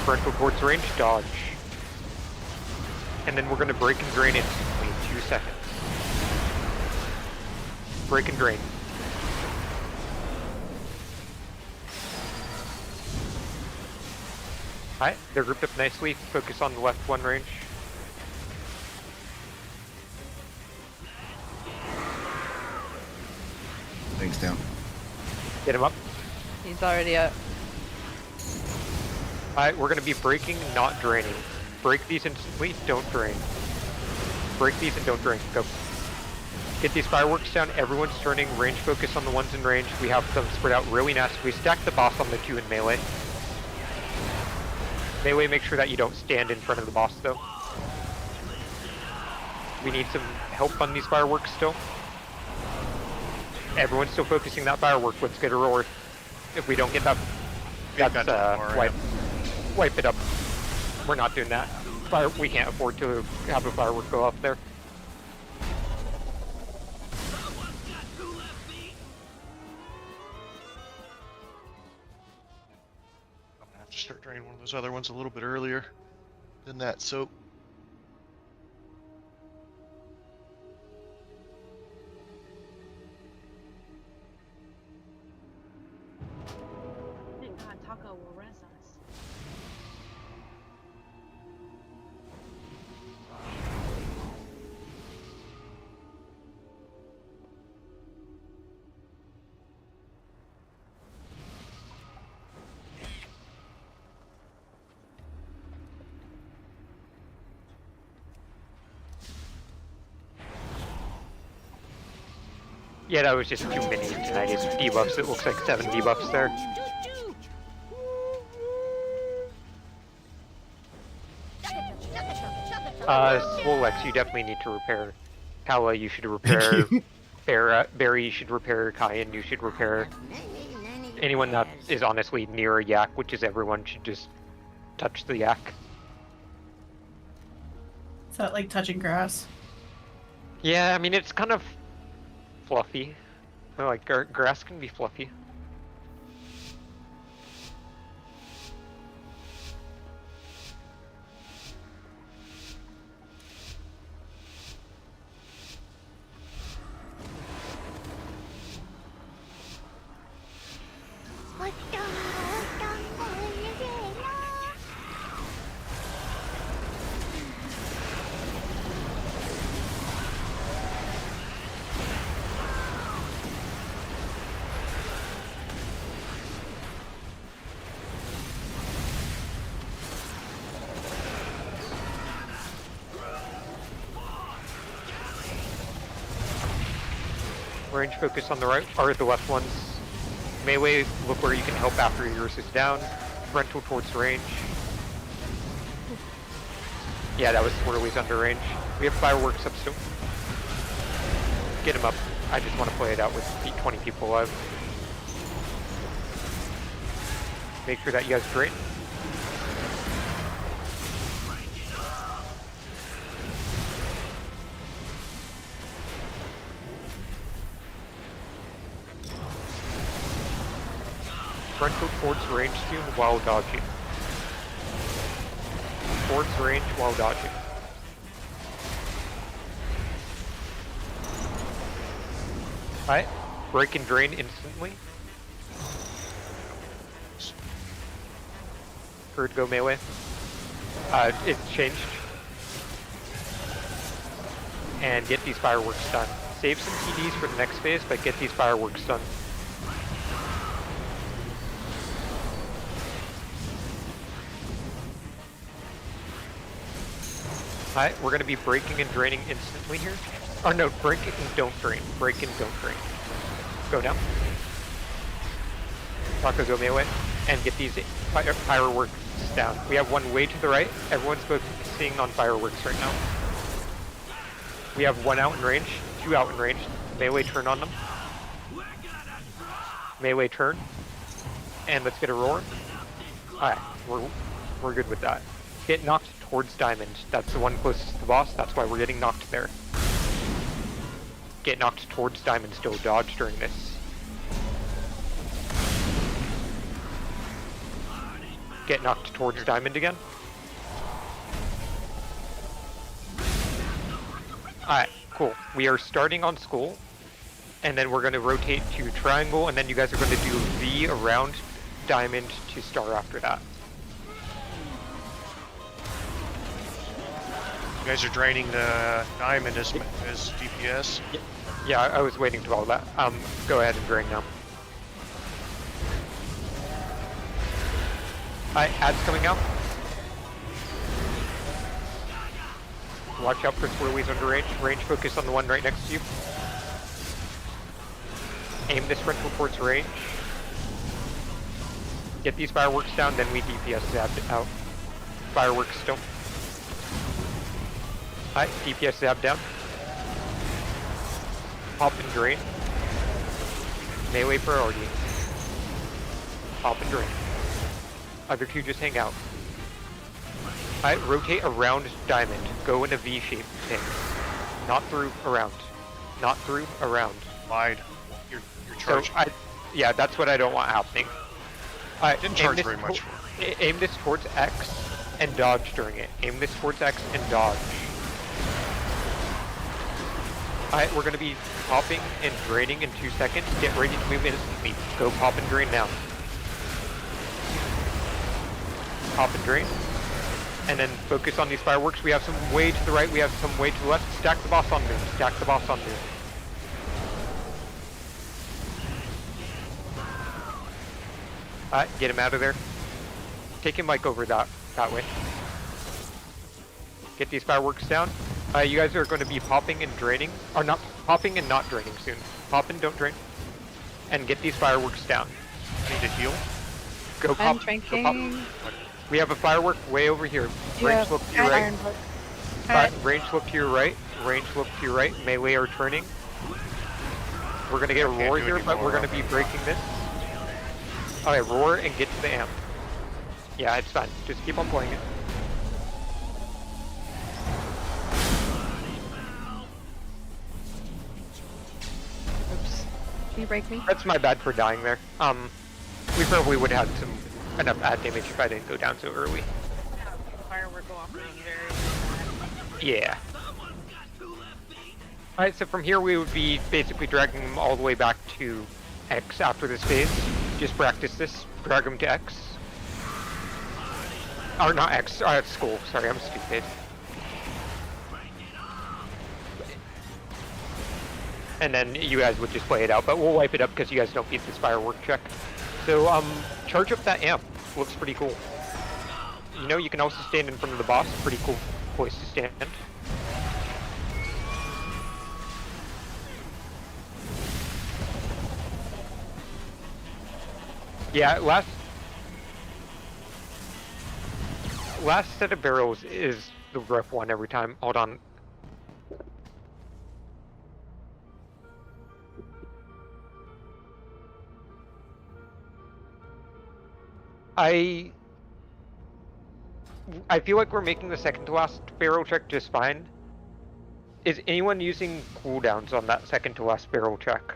Frontal towards range, dodge. And then we're going to break and drain instantly in 2 seconds. Break and drain. Alright, they're grouped up nicely. Focus on the left one range. Thanks, down. Get him up. He's already up. Alright, we're gonna be breaking, not draining. Break these instantly, don't drain. Break these and don't drain. Go. Get these fireworks down. Everyone's turning. Range focus on the ones in range. We have them spread out really nice. We stack the boss on the 2 in melee. Melee, make sure that you don't stand in front of the boss though. We need some help on these fireworks still. Everyone's still focusing that firework. Let's get a roar. If we don't get that, that's wipe it up. We're not doing that. We can't afford to have a firework go off there. To start draining one of those other ones a little bit earlier than that soap. Thank God Taco will res us. Yeah, that was just too many tonight. It's debuffs. It looks like 7 debuffs there. Swolex, you definitely need to repair. Kala, you should repair. Barry, you should repair. Kyan, you should repair. Anyone that is honestly near a yak, which is everyone, should just touch the yak. Is that like touching grass? Yeah, I mean, it's kind of fluffy. Like, grass can be fluffy. Range focus on the right, or the left ones. Melee, look where you can help after yours is down. Frontal towards range. Yeah, that was Swirly's under range. We have fireworks up still. Get him up. I just want to play it out with 20 people alive. Make sure that you guys drain. Frontal towards range soon while dodging. Towards range while dodging. Alright, break and drain instantly. Bird go melee. It's changed. And get these fireworks done. Save some TDs for the next phase, but get these fireworks done. Alright, we're gonna be breaking and draining instantly here. Oh no, break and don't drain. Break and don't drain. Go down. Rocco, go melee. And get these fireworks down. We have one way to the right. Everyone's focusing on fireworks right now. We have one out in range, two out in range. Melee turn on them. Melee turn. And let's get a roar. Alright, we're good with that. Get knocked towards Diamond. That's the one closest to the boss. That's why we're getting knocked there. Get knocked towards Diamond still. Dodge during this. Get knocked towards Diamond again. Alright, cool. We are starting on Skull. And then we're going to rotate to Triangle. And then you guys are going to do V around Diamond to Star after that. You guys are draining the diamond as DPS. Yeah, I was waiting to all that. Go ahead and drain now. Alright, ads coming out. Watch out for Swirlies under range. Range focus on the one right next to you. Aim this rental towards range. Get these fireworks down, then we DPS zapped it out. Fireworks still. Alright, DPS zap down. Pop and drain. Melee priority. Pop and drain. Other two just hang out. Alright, rotate around Diamond. Go in a V shape thing. Not through, around. Not through, around. Wide. You're charging. So yeah, that's what I don't want happening. Alright, didn't charge very much for it. Aim this towards X and dodge during it. Aim this towards X and dodge. Alright, we're gonna be popping and draining in 2 seconds. Get ready to move instantly. Go pop and drain now. Pop and drain. And then focus on these fireworks. We have some way to the right, we have some way to the left. Stack the boss on move. Stack the boss on move. Alright, get him out of there. Take him like over that way. Get these fireworks down. You guys are going to be popping and draining, or not popping and not draining soon. Pop and don't drain. And get these fireworks down. I need to heal. Go pop. Go pop. We have a firework way over here. Range look to your right. Range look to your right. Range look to your right. Melee are turning. We're gonna get a Can't roar do here, but anymore, we're gonna oh be my breaking this. Alright, roar and get to the amp. Yeah, it's fine. Just keep on playing it. Oops. Can you break me? That's my bad for dying there. We probably would have had enough ad damage if I didn't go down so early. Firework go off was very Yeah. Alright, so from here we would be basically dragging them all the way back to X after this phase. Just practice this. Drag them to X. Or not X, school. Sorry, I'm stupid. And then you guys would just play it out, but we'll wipe it up because you guys don't beat this firework check. So, charge up that amp. Looks pretty cool. You know, you can also stand in front of the boss. Pretty cool place to stand. Yeah, last set of barrels is the rough one every time. Hold on. I feel like we're making the second to last barrel check just fine. Is anyone using cooldowns on that second to last barrel check?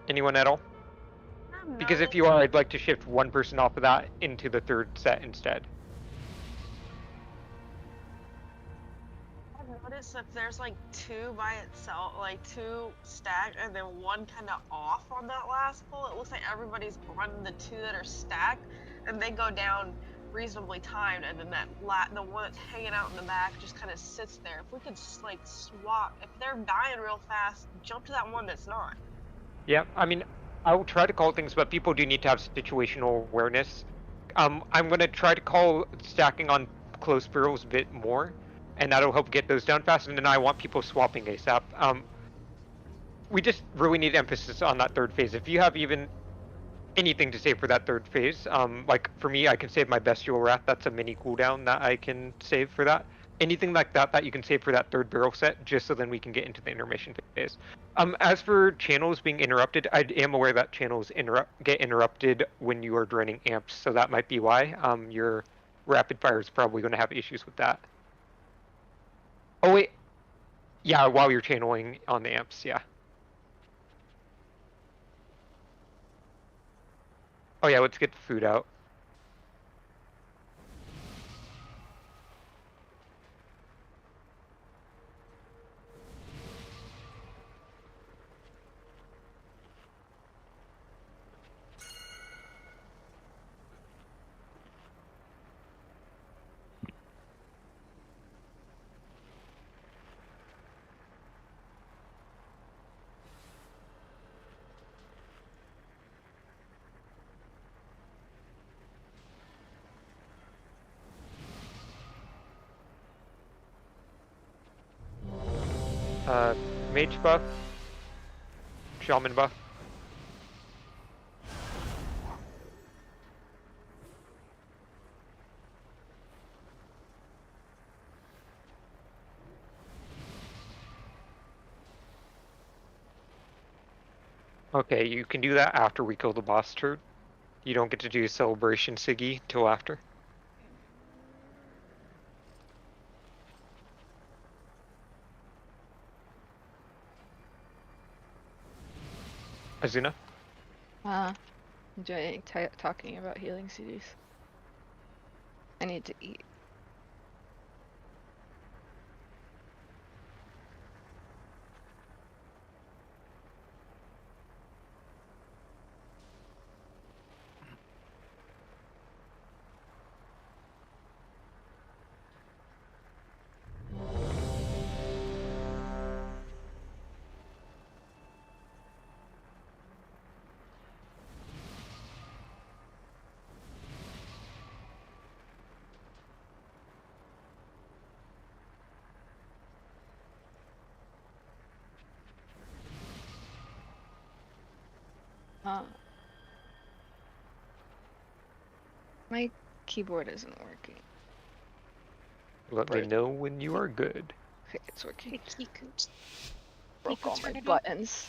Anyone at all? Because if you are, I'd like to shift one person off of that into the third set instead. I've noticed if there's like two by itself, like two stacked, and then one kind of off on that last pull, it looks like everybody's on the two that are stacked, and they go down reasonably timed, and then the one that's hanging out in the back just kind of sits there. If we could like swap, if they're dying real fast, jump to that one that's not. Yeah, I mean, I will try to call things, but people do need to have situational awareness. I'm gonna try to call stacking on close barrels a bit more, and that'll help get those down fast. And then I want people swapping ASAP. We just really need emphasis on that third phase. If you have even anything to save for that third phase, like for me, I can save my Bestial Wrath. That's a mini cooldown that I can save for that. Anything like that you can save for that third barrel set, just so then we can get into the intermission phase. As for channels being interrupted, I am aware that channels get interrupted when you are draining amps, so that might be why. Your rapid fire is probably going to have issues with that. Oh wait, yeah, while you're channeling on the amps, yeah. Oh yeah, let's get the food out. Mage buff, shaman buff. Okay, you can do that after we kill the boss turd. You don't get to do celebration Siggy till after. Azuna? Enjoying talking about healing CDs. I need to eat. My keyboard isn't working. Let me know when you are good. Okay, it's working. He could Broke all my turn it on. buttons.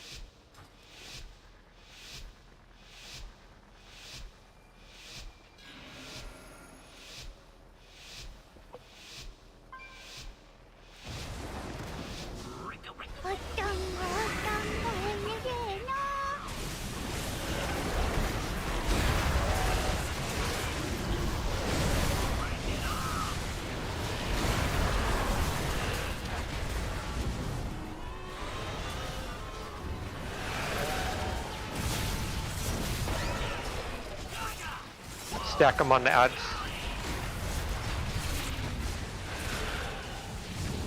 Stack them on the ads.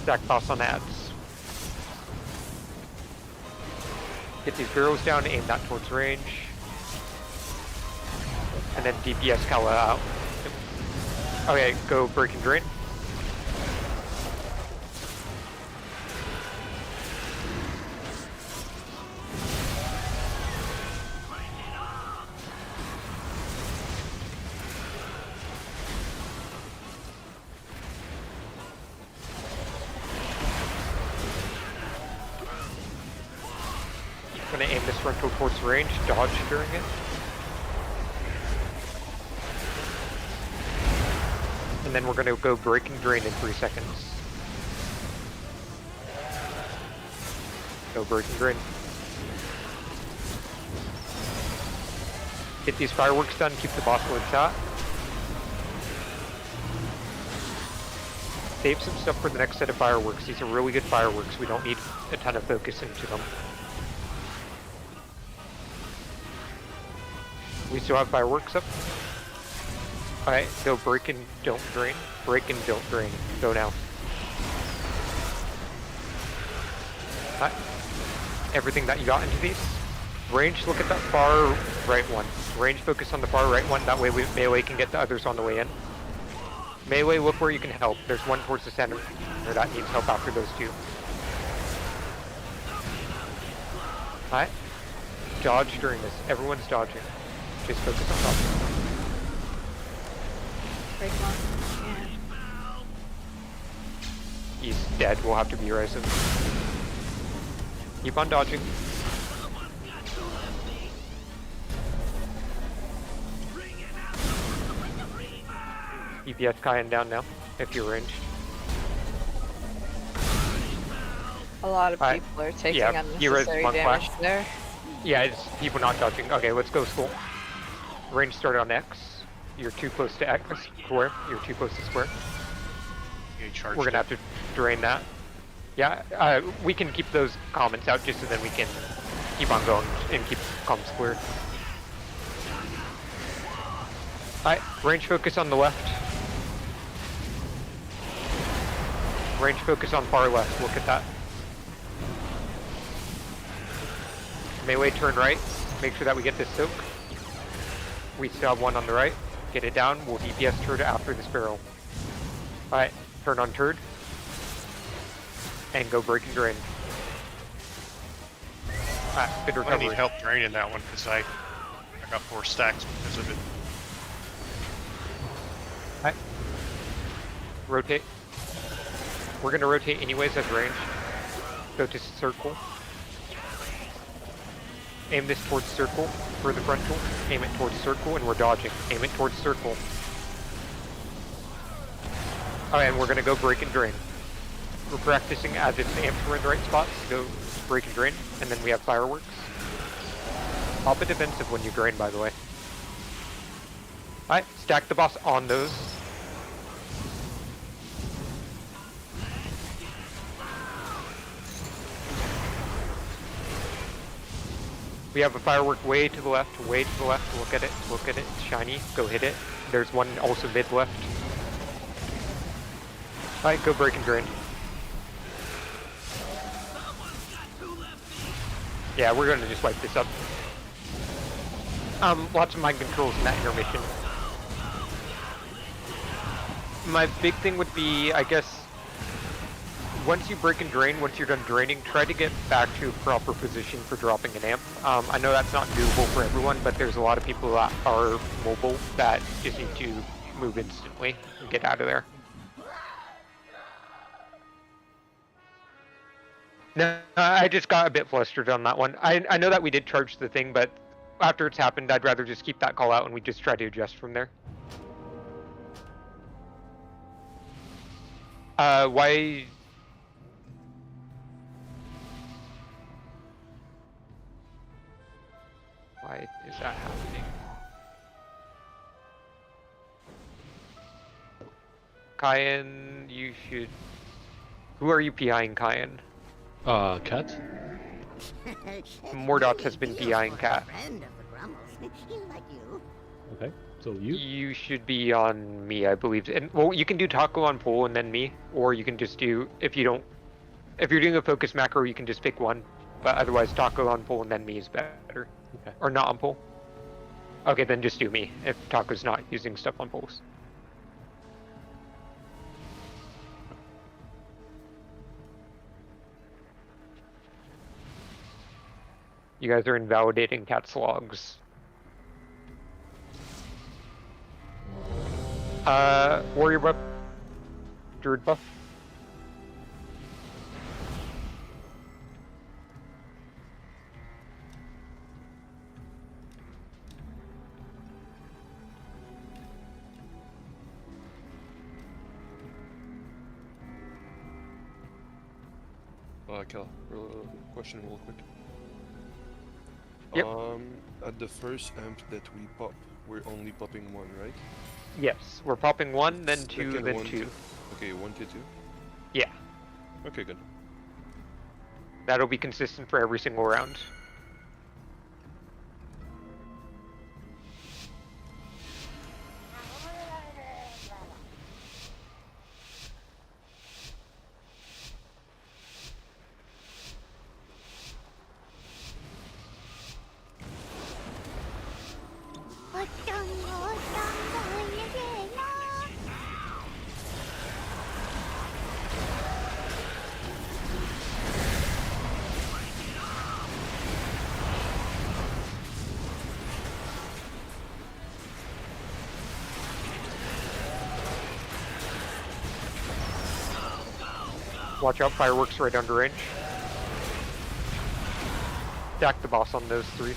Stack boss on ads. Get these barrels down, aim that towards range. And then DPS Kala out. Okay, go break and drain. I'm gonna aim this frontal towards range, dodge during it. And then we're gonna go break and drain in 3 seconds. Go break and drain. Get these fireworks done, keep the boss lid shot. Save some stuff for the next set of fireworks. These are really good fireworks. We don't need a ton of focus into them. We still have fireworks up. Alright, go break and don't drain. Break and don't drain. Go now. Alright. Everything that you got into these. Range, look at that far right one. Range, focus on the far right one. That way melee can get the others on the way in. Melee, look where you can help. There's one towards the center that needs help after those two. Alright. Dodge during this. Everyone's dodging. Just focus on dodging. Break one. Yeah. He's dead. We'll have to be-rise him. Keep on dodging. DPS Kyan down now, if you're ranged. A lot of people are taking Heroes, unnecessary Monk damage Flash. there. Yeah, it's people not dodging. Okay, let's go school. Range started on X. You're too close to X square. You're too close to square. We're gonna have to drain that. Yeah, we can keep those comments out just so then we can keep on going and keep comms clear. Alright, range focus on the left. Range focus on far left. Look at that. Melee turn right. Make sure that we get this soak. We still have one on the right. Get it down. We'll DPS turd after this barrel. Alright, turn on turd. And go break and drain. Alright, good recovery. I need help draining that one because I got 4 stacks because of it. Alright. Rotate. We're gonna rotate anyways as range. Go to circle. Aim this towards circle for the frontal. Aim it towards circle and we're dodging. Aim it towards circle. Alright, and we're gonna go break and drain. We're practicing as if the amps were in the right spots. Go break and drain, and then we have fireworks. Pop a defensive when you drain, by the way. Alright, stack the boss on those. We have a firework way to the left, way to the left. Look at it, it's shiny. Go hit it. There's one also mid left. Alright, go break and drain. Yeah, we're gonna just wipe this up. Lots of mind controls in that intermission. My big thing would be, I guess, once you break and drain, once you're done draining, try to get back to a proper position for dropping an amp. I know that's not doable for everyone, but there's a lot of people that are mobile that just need to move instantly and get out of there. No, I just got a bit flustered on that one. I know that we did charge the thing, but after it's happened, I'd rather just keep that call out and we just try to adjust from there. Why? Why is that happening? Kyan, you should... Who are you PIing, Kyan? Cat. Mordots has been PIing Cat. Okay, so you? You should be on me, I believe. And well, you can do Taco on pole and then me, or you can just do, if you're doing a focus macro, you can just pick one. But otherwise, Taco on pole and then me is better. Okay. Or not on pole. Okay, then just do me, if Taco's not using stuff on poles. You guys are invalidating Cat's logs. Warrior buff. Druid buff. Cal, question real quick. Yep. At the first amp that we pop, we're only popping one, right? Yes, we're popping one, then two, Second then one, two. Okay, 1 to 2? Yeah. Okay, good. That'll be consistent for every single round. Watch out, fireworks right under range. Stack the boss on those three.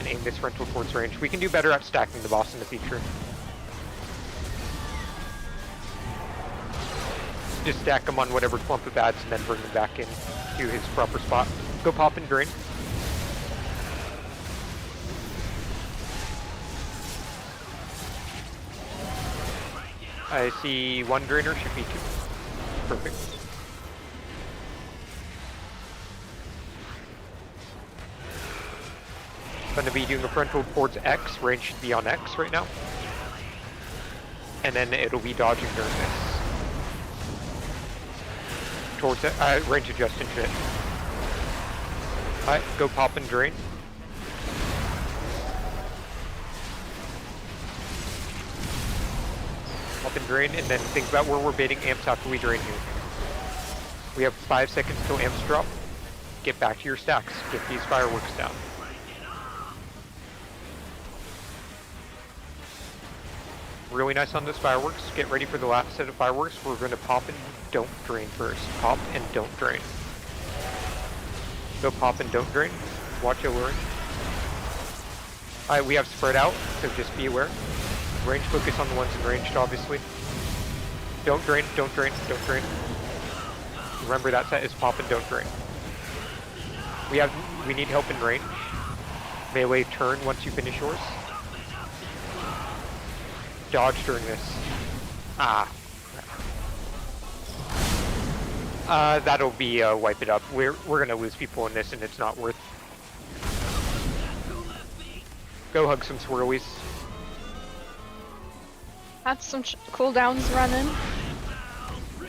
And aim this rental towards range. We can do better at stacking the boss in the future. Just stack them on whatever clump of ads and then bring them back in to his proper spot. Go pop and drain. I see one drainer, should be two. Perfect. Gonna be doing a frontal towards X. Range should be on X right now. And then it'll be dodging during this. Towards it. Range adjust into it. Alright, go pop and drain. Pop and drain, and then think about where we're baiting amps after we drain here. We have 5 seconds till amps drop. Get back to your stacks. Get these fireworks down. Really nice on those fireworks. Get ready for the last set of fireworks. We're going to pop and don't drain first. Pop and don't drain. Go pop and don't drain. Watch alluring. Alright, we have spread out, so just be aware. Range focus on the ones in ranged, obviously. Don't drain, don't drain, don't drain. Remember that set is pop and don't drain. We need help in range. Melee turn once you finish yours. Dodge during this. That'll be wipe it up. We're gonna lose people in this, and it's not worth. Go hug some swirlies. Had some cooldowns running.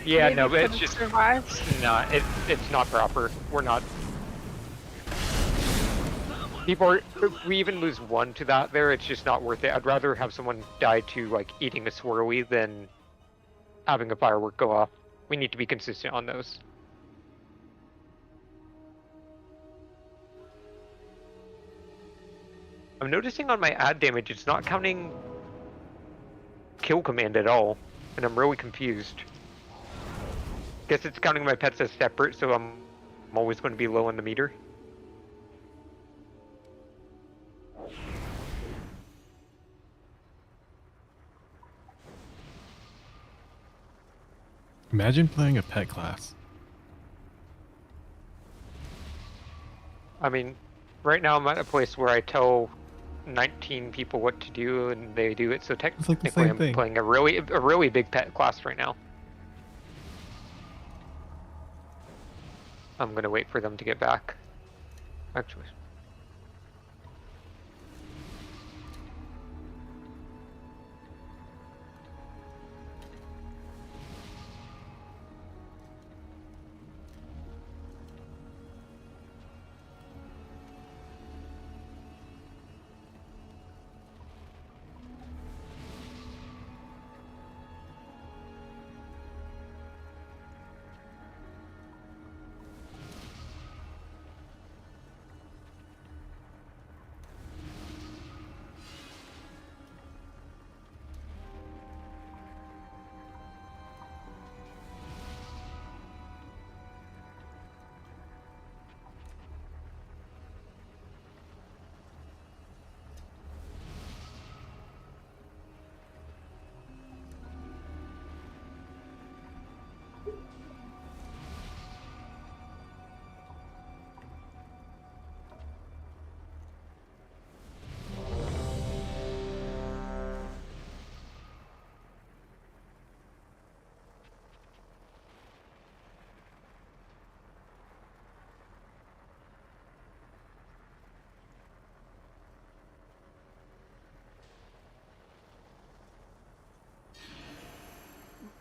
Yeah, Maybe no, but it's could've just survived. no. It's not proper. We're not. People are. If we even lose one to that, there, it's just not worth it. I'd rather have someone die to like eating a swirly than having a firework go off. We need to be consistent on those. I'm noticing on my ad damage, it's not counting kill command at all, and I'm really confused. Guess it's counting my pets as separate, so I'm always going to be low on the meter. Imagine playing a pet class. I mean, right now I'm at a place where I tell 19 people what to do and they do it, so technically same I'm thing. playing a really big pet class right now. I'm gonna wait for them to get back. Actually.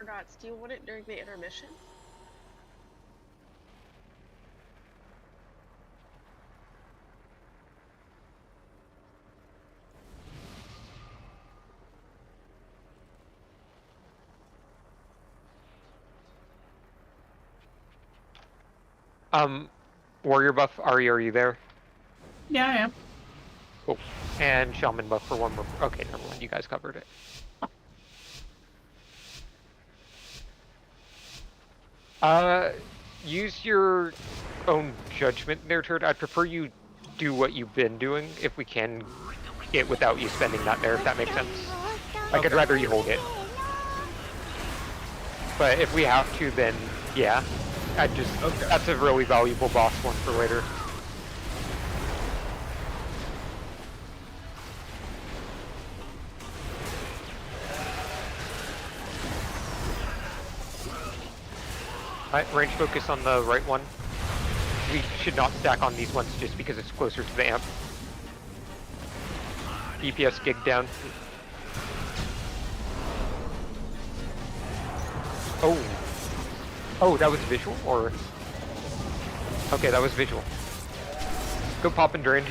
Dots, do you want it during the intermission? Warrior buff, Ari, are you there? Yeah, I am. Cool. And Shaman buff for one more. Okay, never mind, you guys covered it. Use your own judgment there, Turd. I'd prefer you do what you've been doing if we can get without you spending that there, if that makes sense. Like, I'd rather you hold it. But if we have to, then yeah. That's a really valuable boss one for later. Alright, range focus on the right one. We should not stack on these ones just because it's closer to the amp. DPS gig down. Oh. Oh, that was visual, or? Okay, that was visual. Go pop and drain.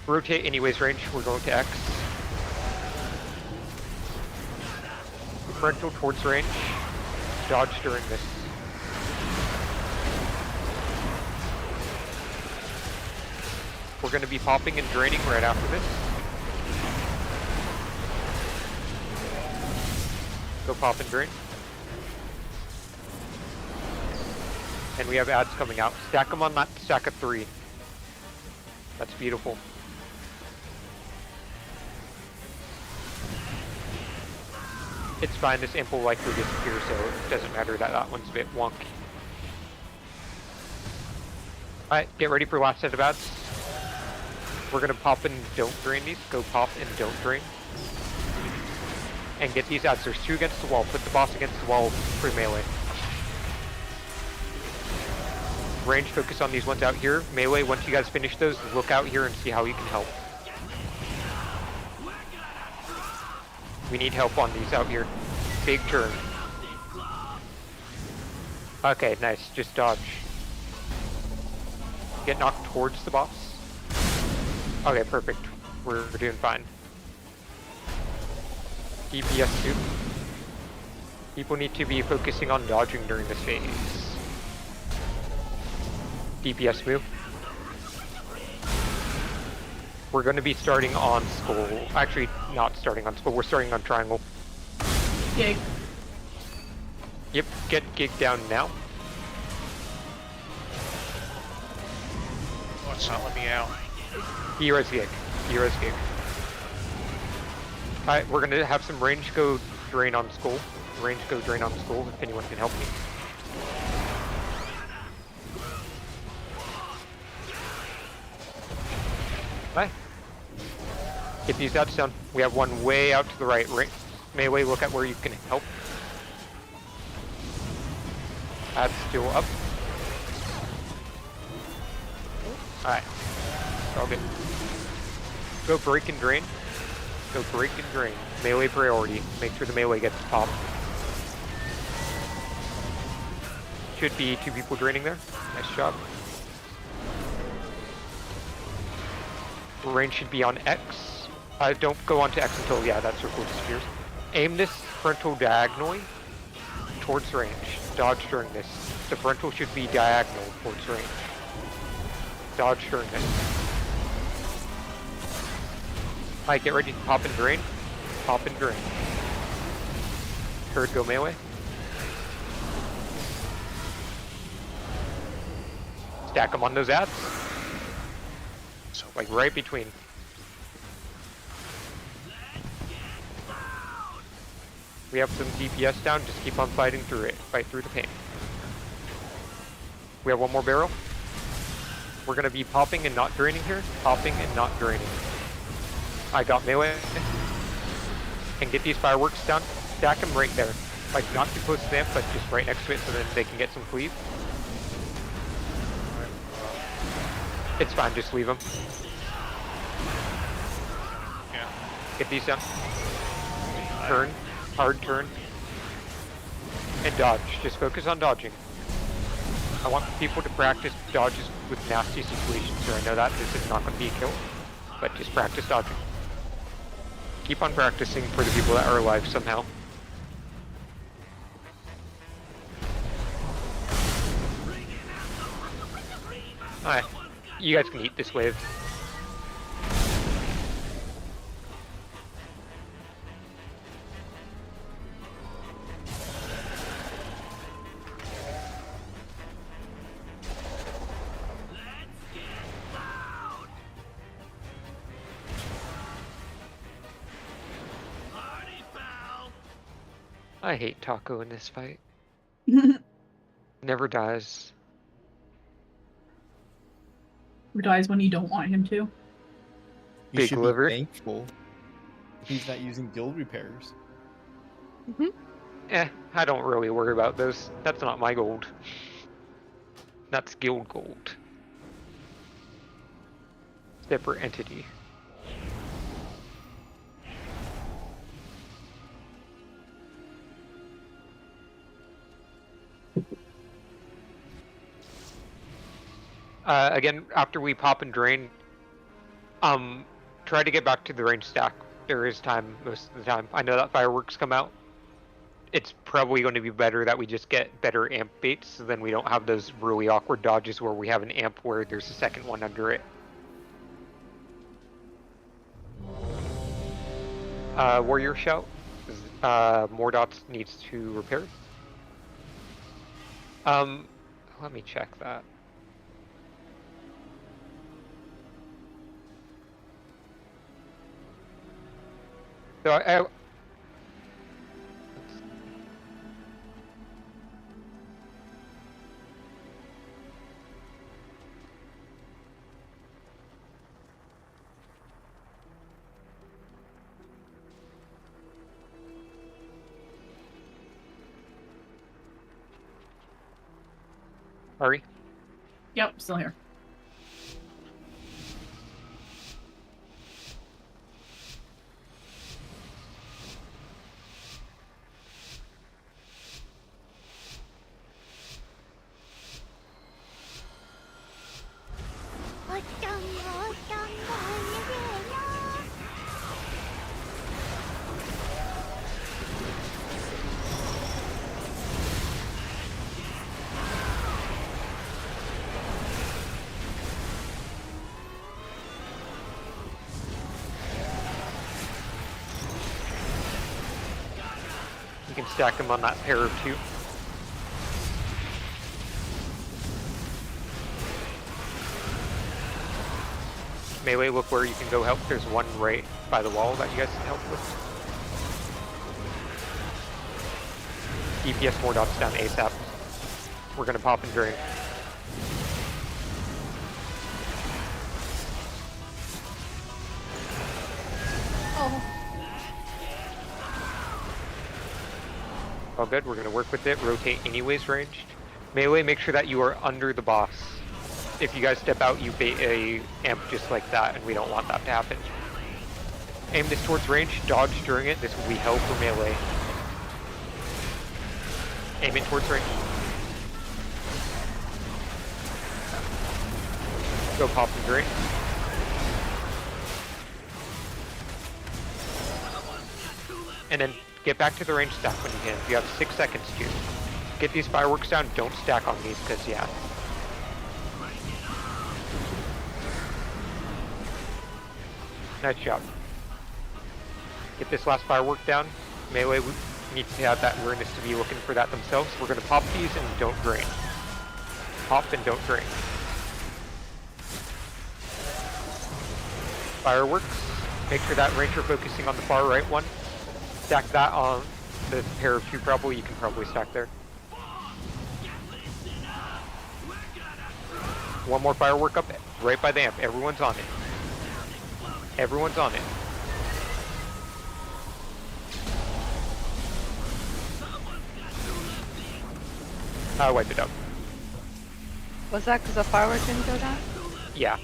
Rotate anyways range, we're going to X. Frontal towards range. Dodge during this. We're going to be popping and draining right after this. Go pop and drain. And we have ads coming out. Stack them on that stack of 3. That's beautiful. It's fine, this imp will likely disappear, so it doesn't matter that that one's a bit wonky. Alright, get ready for last set of ads. We're gonna pop and don't drain these. Go pop and don't drain. And get these ads. There's 2 against the wall. Put the boss against the wall for melee. Range, focus on these ones out here. Melee, once you guys finish those, look out here and see how you can help. We need help on these out here. Big turn. Okay, nice. Just dodge. Get knocked towards the boss. Okay, perfect. We're doing fine. DPS 2. People need to be focusing on dodging during this phase. DPS move. We're going to be starting on Skull. Actually, not starting on Skull. We're starting on Triangle. Gig. Yep, get Gig down now. Oh, it's not letting me out. Hero's Gig. Hero's Gig. Alright, we're going to have some range go drain on Skull. Range go drain on Skull, if anyone can help me. Bye. Get these outs down. We have one way out to the right. Melee, look at where you can help. That's still up. Alright. All good. Go break and drain. Go break and drain. Melee priority. Make sure the melee gets popped. Should be 2 people draining there. Nice job. Range should be on X. Don't go on to X until, yeah, that circle disappears. Aim this frontal diagonally towards range. Dodge during this. The frontal should be diagonal towards range. Dodge during this. Alright, get ready to pop and drain. Pop and drain. Third go melee. Stack them on those ads. So, like, right between. We have some DPS down, just keep on fighting through it. Fight through the pain. We have one more barrel. We're gonna be popping and not draining here. Popping and not draining. I got melee. And get these fireworks down. Stack them right there. Like, not too close to them, but just right next to it so then they can get some cleave. It's fine, just leave them. Yeah. Get these down. Turn. Hard turn. And dodge. Just focus on dodging. I want people to practice dodges with nasty situations here. I know that this is not going to be a kill, but just practice dodging. Keep on practicing for the people that are alive somehow. Alright. You guys can eat this wave. I hate Taco in this fight. Never dies. Who dies when you don't want him to? You Big should liver. be thankful he's not using guild repairs. I don't really worry about those. That's not my gold. That's guild gold. Separate entity. Again, after we pop and drain, try to get back to the range stack. There is time most of the time. I know that fireworks come out. It's probably going to be better that we just get better amp baits, so then we don't have those really awkward dodges where we have an amp where there's a second one under it. Warrior shout. Mordots needs to repair. Let me check that. So Hurry. Yep, still here. you can stack them on that pair of 2. Melee, look where you can go help. There's one right by the wall that you guys can help with. DPS more dots down ASAP. We're gonna pop and drain. Oh. All good, we're gonna work with it. Rotate anyways ranged. Melee, make sure that you are under the boss. If you guys step out, you bait a amp just like that, and we don't want that to happen. Aim this towards range, dodge during it. This will be hell for melee. Aim it towards range. Go pop and drain. And then get back to the range stack when you can. You have 6 seconds to. Get these fireworks down, don't stack on these, because yeah. Nice job. Get this last firework down. Melee needs to have that awareness to be looking for that themselves. We're going to pop these and don't drain. Pop and don't drain. Fireworks. Make sure that ranger focusing on the far right one. Stack that on the pair of 2 probably. You can probably stack there. One more firework up right by the amp. Everyone's on it. Everyone's on it. I wiped it out. Was that because the firework didn't go down? Yeah.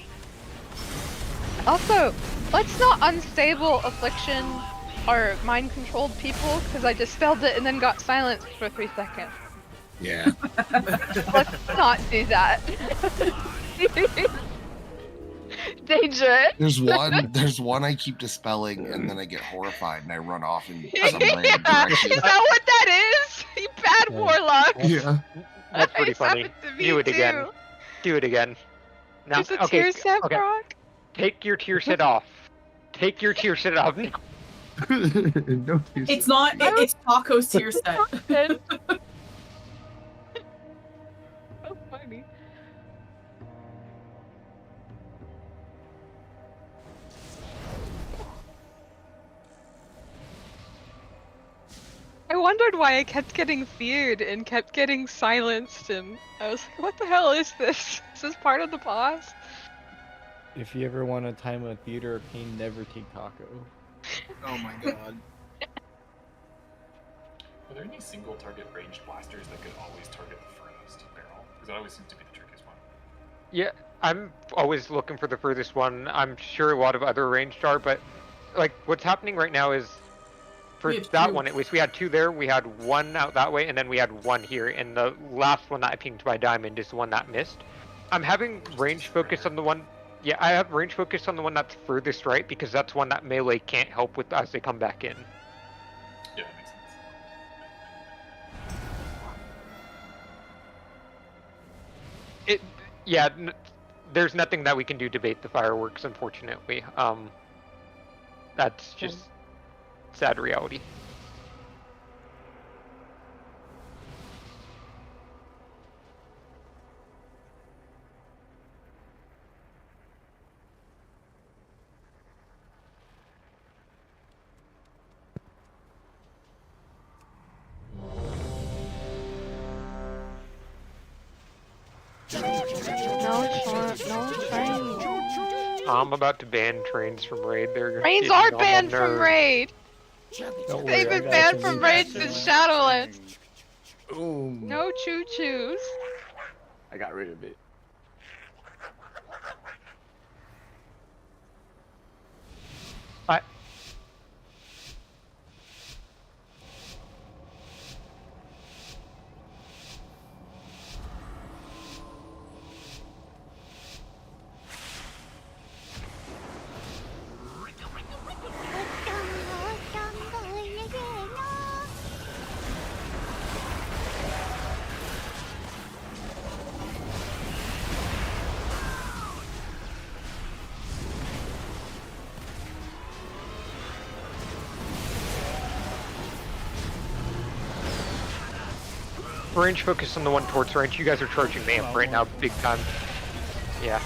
Also, let's not unstable affliction or mind-controlled people, because I just spelled it and then got silenced for 3 seconds. Yeah. Let's not do that. Danger. There's one I keep dispelling and then I get horrified and I run off in some random Is direction. that what that is? You bad warlock. Yeah. That's pretty It's funny. happened to me Do it again. too. Do it again. Now, There's a tear set, okay. Brock. Take your tear set off. Take your tear set off. No, It's not. It's Taco's tier set. So funny. I wondered why I kept getting feared and kept getting silenced, and I was like, what the hell is this? Is this part of the boss? If you ever want a time of theater of pain, never take Taco. Oh my god. Are there any single target ranged blasters that could always target the furthest barrel? Because that always seems to be the trickiest one. Yeah, I'm always looking for the furthest one. I'm sure a lot of other ranged are, but like what's happening right now is for that one at least we had 2 there, we had 1 out that way, and then we had 1 here, and the last one that I pinged by diamond is the one that missed. I'm having range focus on the one. Yeah, I have range focus on the one that's furthest right because that's one that melee can't help with as they come back in. Yeah, that makes sense. Yeah, there's nothing that we can do to bait the fireworks, unfortunately. That's just sad reality. No train. I'm about to ban trains from raid. They're Trains getting are on my banned from nerves. raid. Don't They've worry, I been got banned some from new- raids since Shadowlands. Ooh. No choo-choos. I got rid of it. Range focus on the one towards range. You guys are charging the amp right now, big time. Yeah.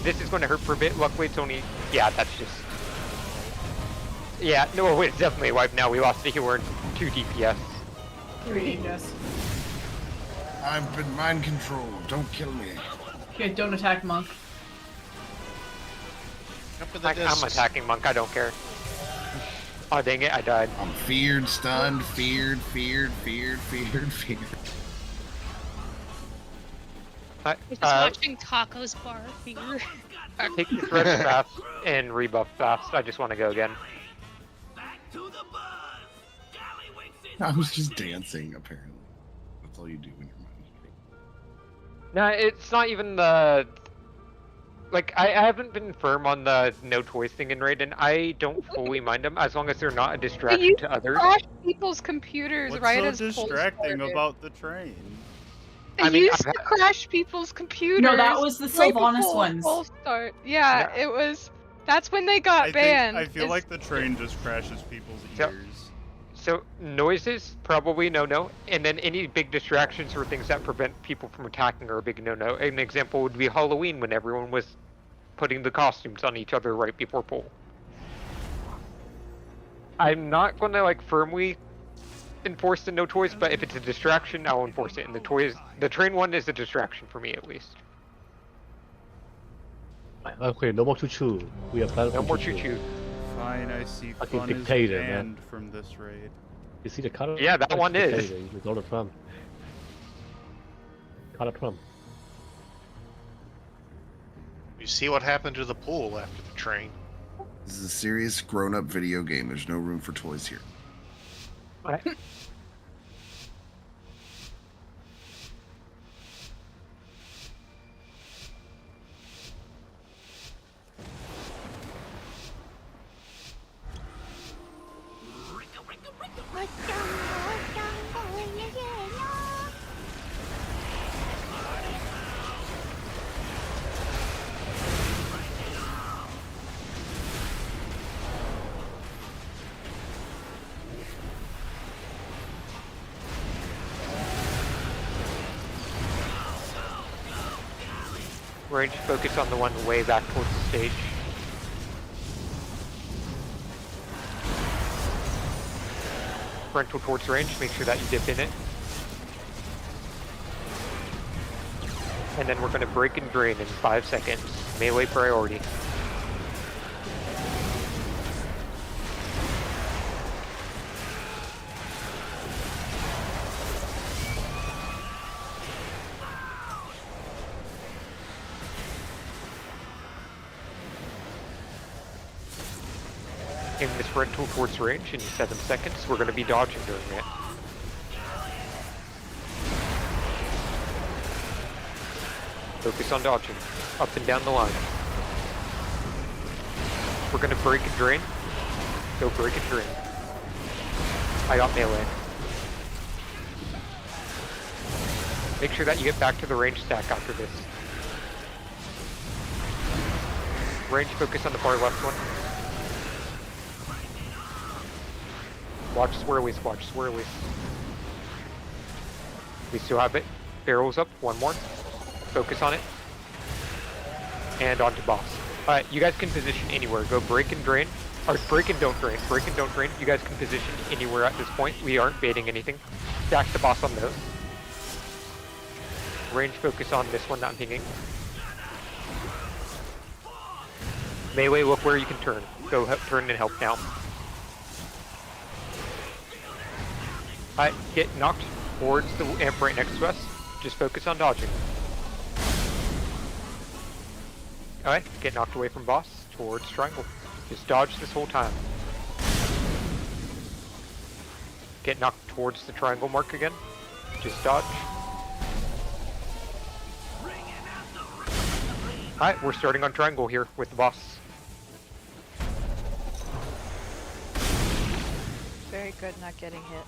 This is going to hurt for a bit. Luckily, it's only... Yeah, that's just... Yeah, no, it's definitely a wipe now. We lost the healer and 2 DPS. 3 DPS. I've been mind controlled. Don't kill me. Okay, don't attack Monk. I'm attacking Monk. I don't care. Oh, dang it. I died. I'm feared, stunned, feared. Just watching tacos bar fear. Take this red fast and rebuff fast. I just want to go again. I was just dancing, apparently. That's all you do when you're minding. No, it's not even the... Like, I haven't been firm on the no toys thing in Raiden. I don't fully mind them as long as they're not a distraction to others. Crash people's computers What's right so as Pulse distracting started. about the train? They used to crash people's computers. No, that was the right Sylvanas before ones. Pulse start. Yeah, it was. That's when they got banned. I feel like the train just crashes people's ears. So noises, probably no. And then any big distractions or things that prevent people from attacking are a big no-no. An example would be Halloween when everyone was putting the costumes on each other right before pull. I'm not going to like firmly enforce the no toys, but if it's a distraction, I'll enforce it. And the train one is a distraction for me at least. Okay, no more choo-choo. We have No more choo-choo. Fine, I see Fucking fun is dictator, banned man. from this raid. You see the color? Yeah, that one is. Donald Trump. Color Trump. You see what happened to the pool after the train? This is a serious grown-up video game. There's no room for toys here. What? Range focus on the one way back towards the stage. Frontal towards range, make sure that you dip in it. And then we're going to break and drain in 5 seconds. Melee priority. Aim this frontal towards range in 7 seconds. We're going to be dodging during it. Focus on dodging. Up and down the line. We're going to break and drain. Go break and drain. I got melee. Make sure that you get back to the range stack after this. Range focus on the far left one. Watch swirlies, watch swirlies. We still have it. Barrels up, one more. Focus on it. And onto boss. Alright, you guys can position anywhere. Go break and drain. Or break and don't drain. Break and don't drain. You guys can position anywhere at this point. We aren't baiting anything. Stack the boss on those. Range focus on this one, not pinging. Melee, look where you can turn. Go turn and help now. Alright, get knocked towards the amp right next to us. Just focus on dodging. Alright, get knocked away from boss towards triangle. Just dodge this whole time. Get knocked towards the triangle mark again. Just dodge. Alright, we're starting on triangle here with the boss. Very good not getting hit.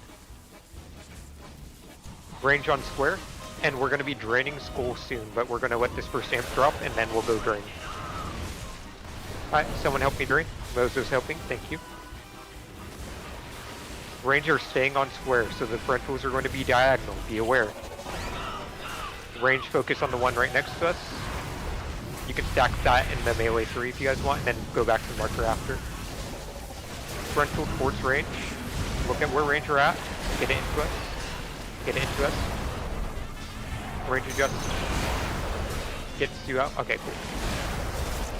Range on square, and we're going to be draining skull soon, but we're going to let this first amp drop, and then we'll go drain. Alright, someone help me drain. Mozo's helping, thank you. Rangers staying on square, so the frontals are going to be diagonal. Be aware. Range focus on the one right next to us. You can stack that in the melee 3 if you guys want, and then go back to the marker after. Frontal towards range. Look at where range are at. Get it into us. Get it into us. Range adjust. Gets you out. Okay, cool.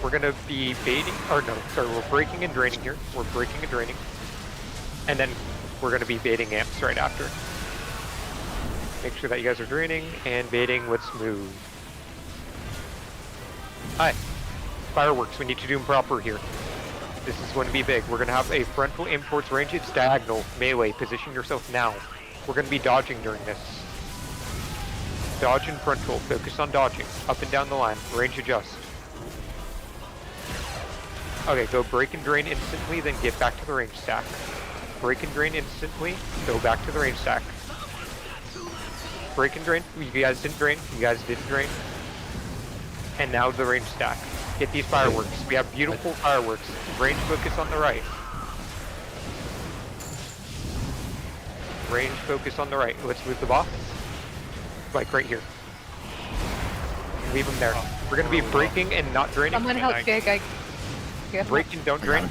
We're gonna be baiting, or no, sorry, we're breaking and draining here. We're breaking and draining. And then we're gonna be baiting amps right after. Make sure that you guys are draining and baiting. Let's move. Hi. Fireworks, we need to do them proper here. This is going to be big. We're going to have a frontal aim towards range. It's diagonal. Melee. Position yourself now. We're going to be dodging during this. Dodge and frontal. Focus on dodging. Up and down the line. Range adjust. Okay, go break and drain instantly, then get back to the range stack. Break and drain instantly. Go back to the range stack. Break and drain. You guys didn't drain. You guys didn't drain. And now the range stack. Get these fireworks. We have beautiful fireworks. Range focus on the right. Range focus on the right. Let's move the boss. Like right here. Leave him there. We're gonna be breaking and not draining. Someone help Jake. Break and don't drain.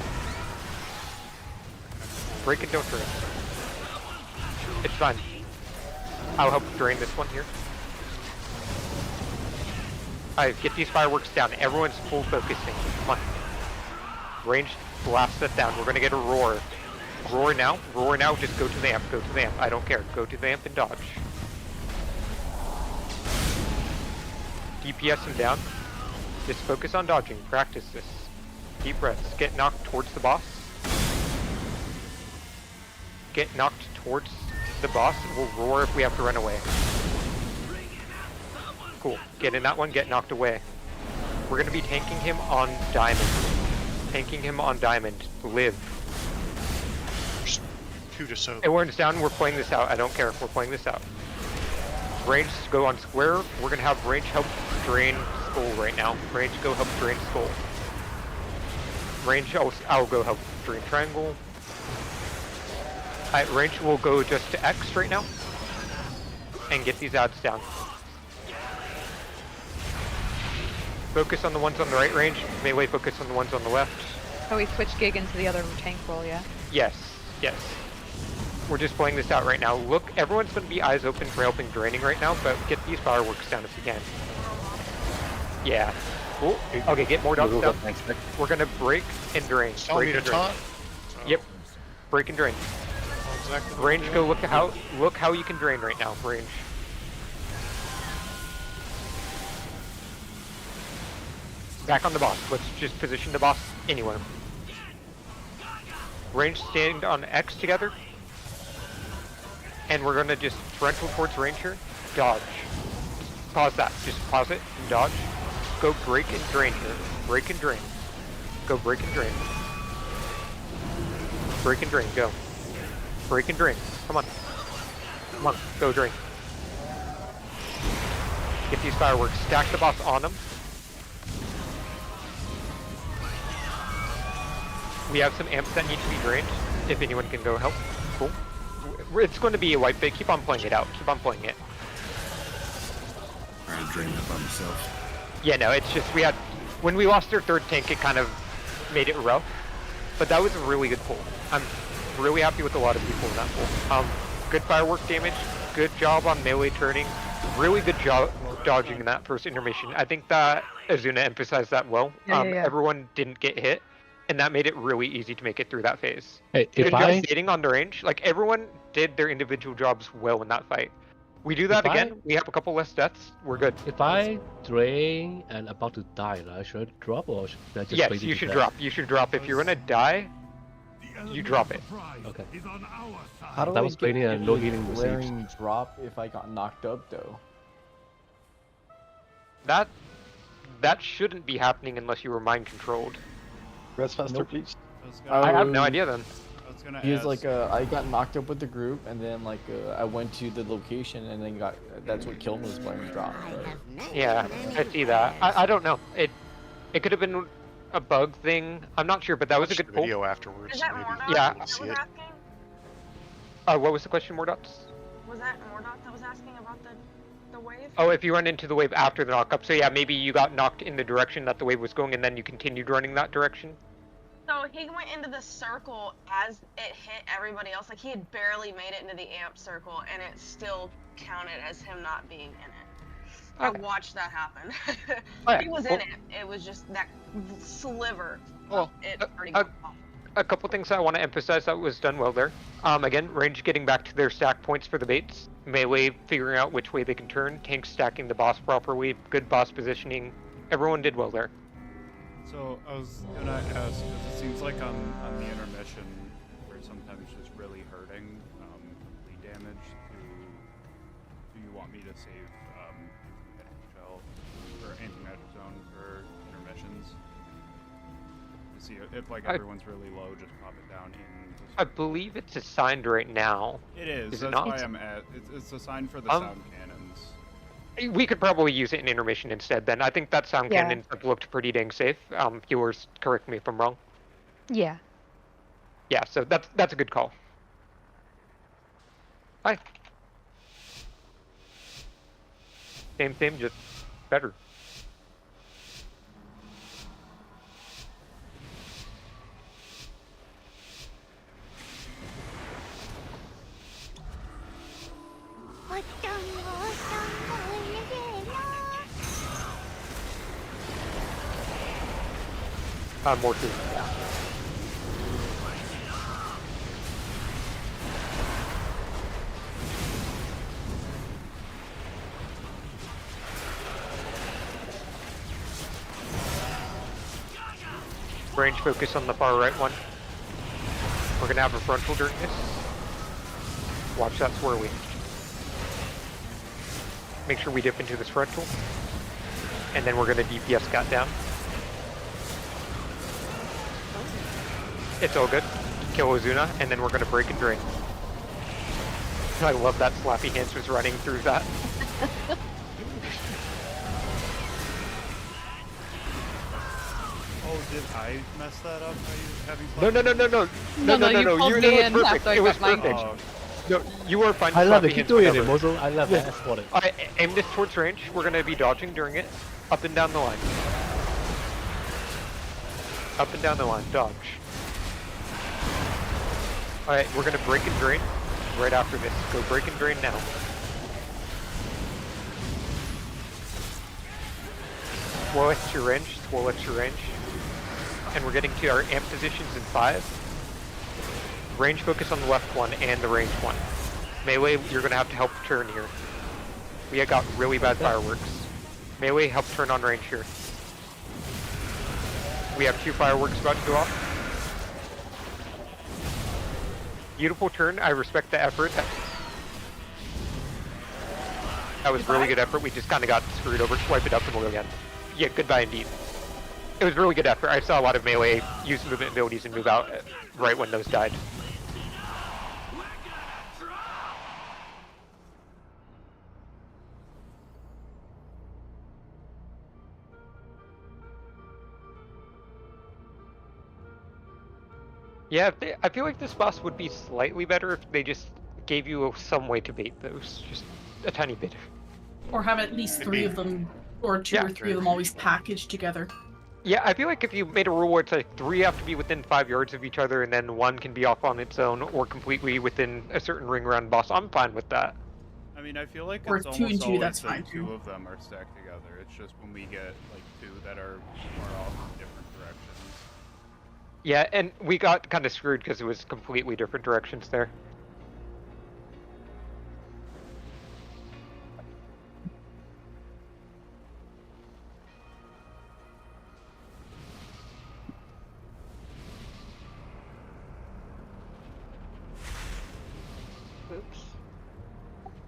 Break and don't drain. It's fine. I'll help drain this one here. Alright, get these fireworks down. Everyone's full focusing. Come on. Range, blast that down. We're gonna get a roar. Roar now. Roar now. Just go to the amp. Go to the amp. I don't care. Go to the amp and dodge. DPS him down. Just focus on dodging. Practice this. Deep breaths. Get knocked towards the boss. Get knocked towards the boss. We'll roar if we have to run away. Cool. Get in that one, get knocked away. We're gonna be tanking him on diamond. Tanking him on diamond. Live. Everyone's down, we're playing this out. I don't care. We're playing this out. Range go on square. We're gonna have range help drain skull right now. Range go help drain skull. Range I'll go help drain triangle. Alright, range will go just to X right now. And get these ads down. Focus on the ones on the right range. Melee focus on the ones on the left. Oh, we switched Gig into the other tank role, yeah? Yes, yes. We're just playing this out right now. Look, everyone's going to be eyes open for helping draining right now, but get these fireworks down if you can. Yeah. Cool. Okay, get more dogs down. We're going to break and drain. Break and drain. Yep. Break and drain. Range, go look how you can drain right now. Range. Back on the boss. Let's just position the boss anywhere. Range stand on X together. And we're gonna just frontal towards range here. Dodge. Pause that. Just pause it and dodge. Go break and drain here. Break and drain. Go break and drain. Break and drain. Go. Break and drain. Come on. Come on. Go drain. Get these fireworks. Stack the boss on them. We have some amps that need to be drained. If anyone can go help. Cool. It's going to be a white bait. Keep on playing it out. Keep on playing it. Trying to drain it by myself. Yeah, no, it's just we had... When we lost our third tank, it kind of made it rough. But that was a really good pull. I'm really happy with a lot of people in that pull. Good firework damage. Good job on melee turning. Really good job dodging in that first intermission. I think that Azuna emphasized that well. Yeah. Everyone didn't get hit. And that made it really easy to make it through that phase. Hey, if I hitting on the range, like everyone did their individual jobs well in that fight. We do that again, we have a couple less deaths, we're good. If I drain and about to die, right, should I drop or should I just yes, wait you to should die? drop. You should drop. If you're gonna die, you drop it. Okay. How do That I was get waiting and no healing received. glaring drop if I got knocked up though? That shouldn't be happening unless you were mind controlled. Rest faster, please. I have no idea then. Because like I got knocked up with the group, and then like I went to the location, and then that's what killed me was blaring drop. Yeah, I see that. I don't know. It could have been a bug thing. I'm not sure, but that was a good pull. Video afterwards. Is that maybe. Morna Yeah. that was asking? What was the question, Mordots? Was that Mordot that was asking about the wave? Oh, if you run into the wave after the knock up. So yeah, maybe you got knocked in the direction that the wave was going and then you continued running that direction. So he went into the circle as it hit everybody else. Like he had barely made it into the amp circle and it still counted as him not being in it. I watched that happen. He was in it. It was just that sliver. Well, it already got off. A couple things I want to emphasize that was done well there. Again, range getting back to their stack points for the baits. Melee figuring out which way they can turn. Tank stacking the boss properly. Good boss positioning. Everyone did well there. So I was gonna ask, because it seems like on the intermission, we're sometimes just really hurting bleed damage. Do you want me to save shell or anti-magic zone for intermissions? To see if like everyone's really low, just pop it down in. I believe it's assigned right now. It is. Is That's it not? why I'm at. It's assigned for the sound cannons. We could probably use it in intermission instead then. I think that sound cannon looked pretty dang safe. Viewers, correct me if I'm wrong. Yeah. Yeah, so that's a good call. Hi. Same, just better. More too. Range focus on the far right one. We're gonna have a frontal during this. Watch that swirly. Make sure we dip into this frontal. And then we're gonna DPS Scott down. It's all good. Kill Ozuna, and then we're gonna break and drain. I love that Slappy Hands was running through that. Oh, did I mess that up by having? No. You were perfect. It was perfect. No, you were fine. I love it. Slappy Keep Hands doing it, whenever. Mozo. I love it. I support it. Alright, aim this towards range. We're gonna be dodging during it. Up and down the line. Up and down the line. Dodge. Alright, we're gonna break and drain right after this. Go break and drain now. Swirl extra range, swirl extra range. And we're getting to our amp positions in 5. Range focus on the left one and the range one. Melee, you're gonna have to help turn here. We got really bad fireworks. Melee, help turn on range here. We have 2 fireworks about to go off. Beautiful turn. I respect the effort. That was really good effort. We just kind of got screwed over. Swipe it up and we'll go again. Yeah, goodbye indeed. It was really good effort. I saw a lot of melee use movement abilities and move out right when those died. Yeah, I feel like this boss would be slightly better if they just gave you some way to bait those, just a tiny bit. Or have at least 3 of them, or 2 or 3 of them always packaged together. Yeah, I feel like if you made a rule where it's like 3 have to be within 5 yards of each other and then 1 can be off on its own or completely within a certain ring around boss, I'm fine with that. I mean, I feel like Or it's 2 almost and 2, always that's that fine 2 too. of them are stacked together. It's just when we get like 2 that are more off in different directions. Yeah, and we got kind of screwed because it was completely different directions there. Oops.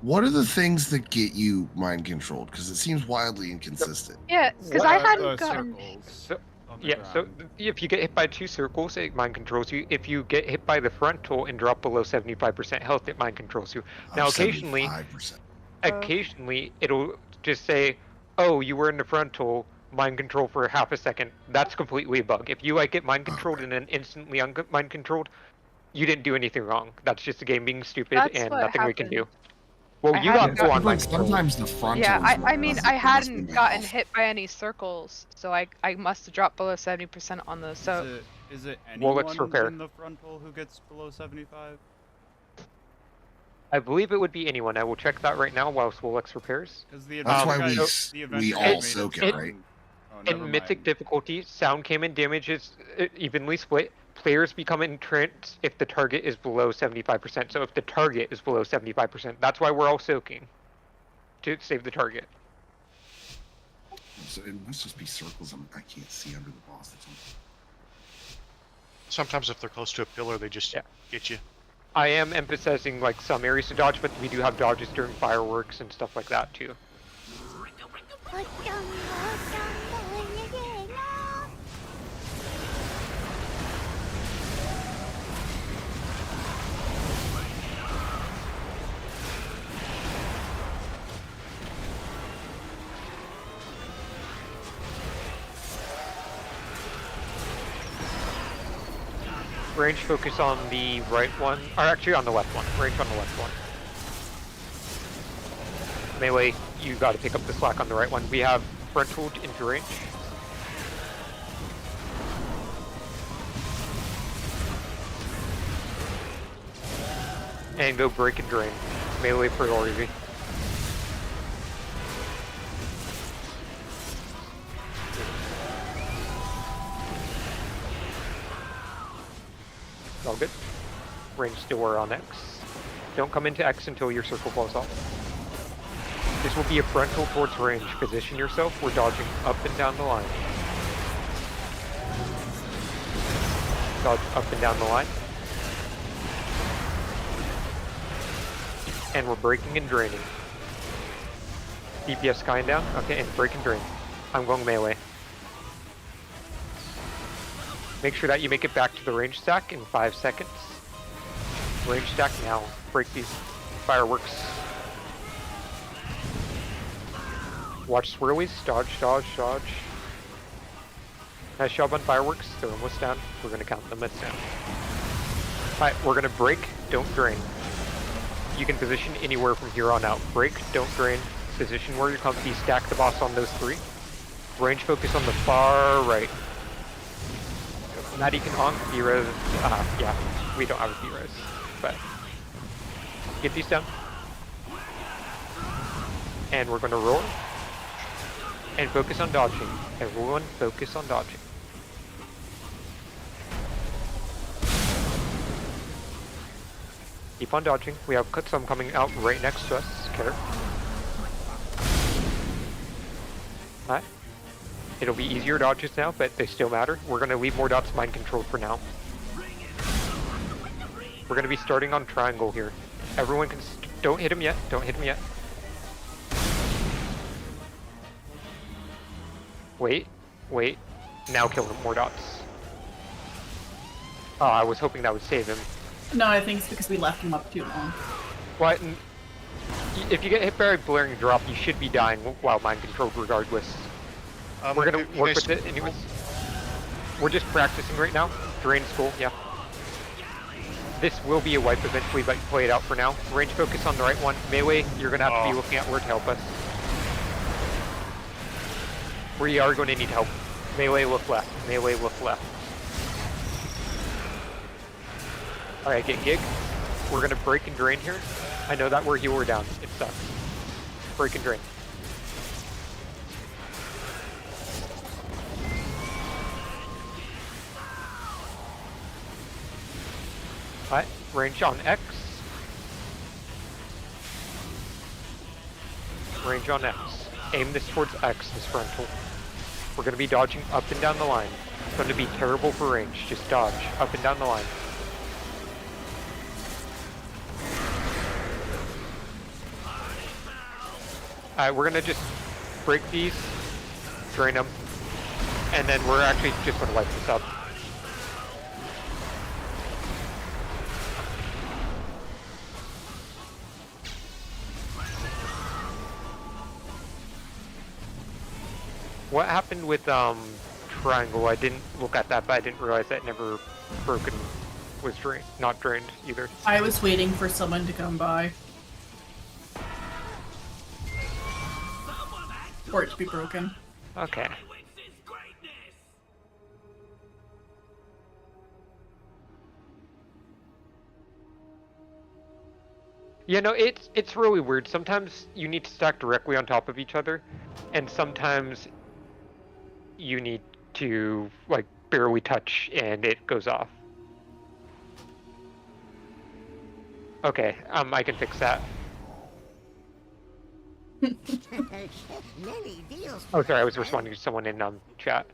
What are the things that get you mind controlled? Because it seems wildly inconsistent. Yeah, because I hadn't gotten. So, yeah, so if you get hit by 2 circles, it mind controls you. If you get hit by the frontal and drop below 75% health, it mind controls you. Now, occasionally, 75%. occasionally it'll just say, "Oh, you were in the frontal, mind control for half a second." That's completely a bug. If you like get mind controlled and then instantly mind controlled, You didn't do anything wrong. That's just the game being stupid That's and what nothing we can do. happened. Well, I you got hadn't full on gotten- mind Like control. sometimes the frontal. Yeah, is what I mean, does I it. It must be hadn't my gotten health. hit by any circles, so I must have dropped below 70% on those. So Is it Well, anyone let's repair. in the frontal who gets below 75? I believe it would be anyone. I will check that right now while Swolex repairs. Because the That's why adventure we guys, the adventure we guys all made soak it, sound- right? Oh, never In Mythic mind. difficulty, sound came in damage is evenly split. Players become entranced if the target is below 75%. So if the target is below 75%, that's why we're all soaking. To save the target. So it must just be circles. I can't see under the boss. Or something. Sometimes if they're close to a pillar, they just get you. I am emphasizing like some areas to dodge, but we do have dodges during fireworks and stuff like that too. Range focus on the right one, or actually on the left one. Range on the left one. Melee, you got to pick up the slack on the right one. We have frontal into range. And go break and drain. Melee priority. All good. Range still are on X. Don't come into X until your circle falls off. This will be a frontal towards range. Position yourself. We're dodging up and down the line. Dodge up and down the line. And we're breaking and draining. DPS skying down. Okay, and break and drain. I'm going melee. Make sure that you make it back to the range stack in 5 seconds. Range stack now. Break these fireworks. Watch swirlies. Dodge, dodge, dodge. Nice job on fireworks. They're almost down. We're going to count them as down. Alright, we're going to break. Don't drain. You can position anywhere from here on out. Break, don't drain. Position where you're comfy. Stack the boss on those 3. Range focus on the far right. Maddie can honk, B-res, yeah, we don't have a B-res, but get these down. And we're gonna roll. And focus on dodging. Everyone focus on dodging. Keep on dodging. We have some coming out right next to us. Care. Alright. It'll be easier dodges now, but they still matter. We're going to leave more dots mind controlled for now. We're going to be starting on triangle here. Everyone can... don't hit him yet. Don't hit him yet. Wait. Wait. Now kill him. More dots. Oh, I was hoping that would save him. No, I think it's because we left him up too long. What? If you get hit by a blaring drop, you should be dying while mind controlled regardless. We're gonna work with it anyways. We're just practicing right now. Drain school, yeah. This will be a wipe eventually, but play it out for now. Range focus on the right one. Melee, you're gonna have to be looking at where to help us. We are going to need help. Melee, look left. Melee, look left. Alright, get gig. We're gonna break and drain here. I know that where you were down. It sucks. Break and drain. Alright, range on X. Range on X. Aim this towards X, this frontal. We're going to be dodging up and down the line. It's going to be terrible for range. Just dodge up and down the line. Alright, we're going to just break these, drain them, and then we're actually just going to wipe this up. What happened with triangle? I didn't look at that, but I didn't realize that never broken was not drained either. I was waiting for someone to come by. For it to be broken. Okay. You know, it's really weird. Sometimes you need to stack directly on top of each other, and sometimes you need to like barely touch and it goes off. Okay, I can fix that. Oh, sorry, I was responding to someone in chat.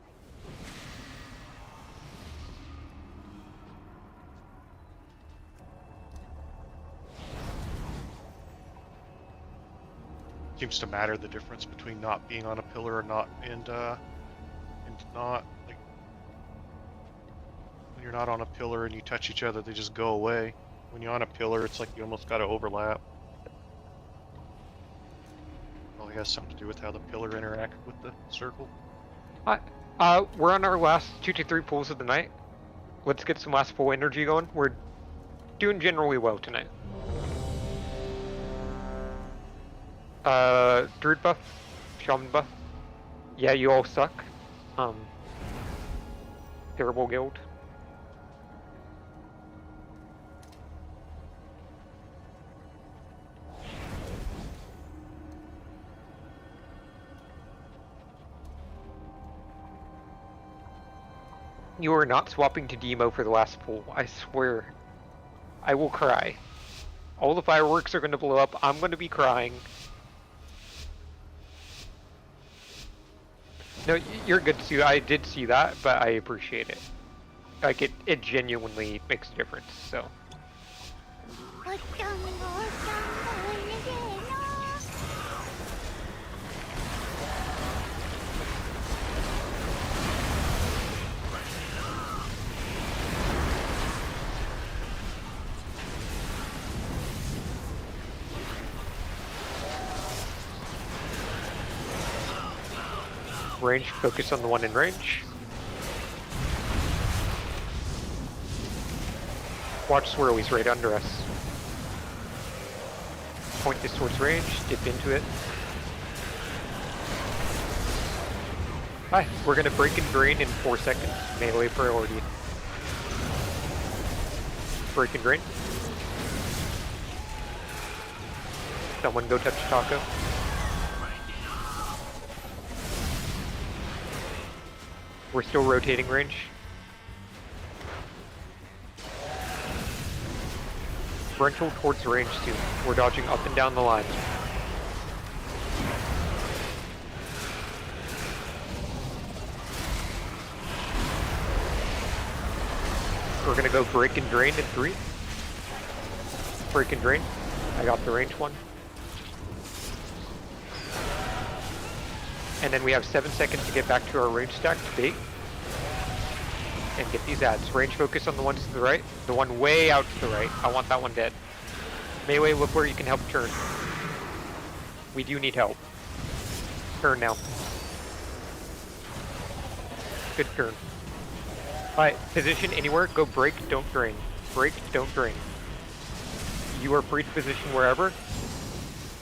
Seems to matter the difference between not being on a pillar or not, and not like when you're not on a pillar and you touch each other, they just go away. When you're on a pillar, it's like you almost got to overlap. Probably has something to do with how the pillar interacts with the circle. We're on our last 2 to 3 pulls of the night. Let's get some last full energy going. We're doing generally well tonight. Druid buff, Shaman buff. Yeah, you all suck. Terrible guild. You are not swapping to demo for the last pool, I swear. I will cry. All the fireworks are going to blow up, I'm going to be crying. No, you're good, Sue. I did see that, but I appreciate it. Like, it genuinely makes a difference, so. Range, focus on the one in range. Watch swirlies right under us. Point this towards range, dip into it. Hi, we're gonna break and drain in 4 seconds. Melee priority. Break and drain. Someone go touch Taco. We're still rotating range. Frontal towards range soon. We're dodging up and down the line. We're gonna go break and drain in 3. Break and drain. I got the range one. And then we have 7 seconds to get back to our range stack to bait. And get these ads. Range focus on the ones to the right. The one way out to the right. I want that one dead. Melee, look where you can help turn. We do need help. Turn now. Good turn. Alright, position anywhere. Go break, don't drain. Break, don't drain. You are free to position wherever.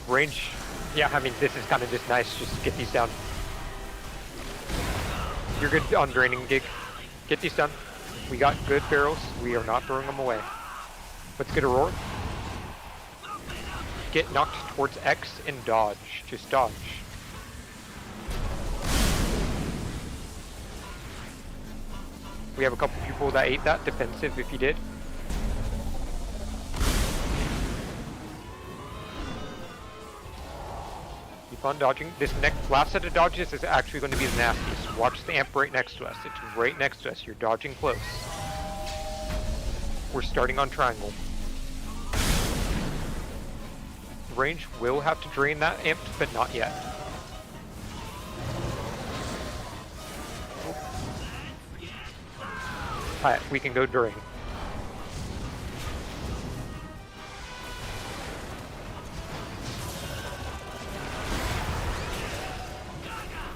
Range. Yeah, I mean, this is kind of just nice. Just get these down. You're good on draining, Gig. Get these done. We got good barrels. We are not throwing them away. Let's get a roar. Get knocked towards X and dodge. Just dodge. We have a couple people that ate that. Defensive if you did. Keep on dodging. This last set of dodges is actually going to be the nastiest. Watch the amp right next to us. It's right next to us. You're dodging close. We're starting on triangle. Range will have to drain that amp, but not yet. Alright, we can go drain.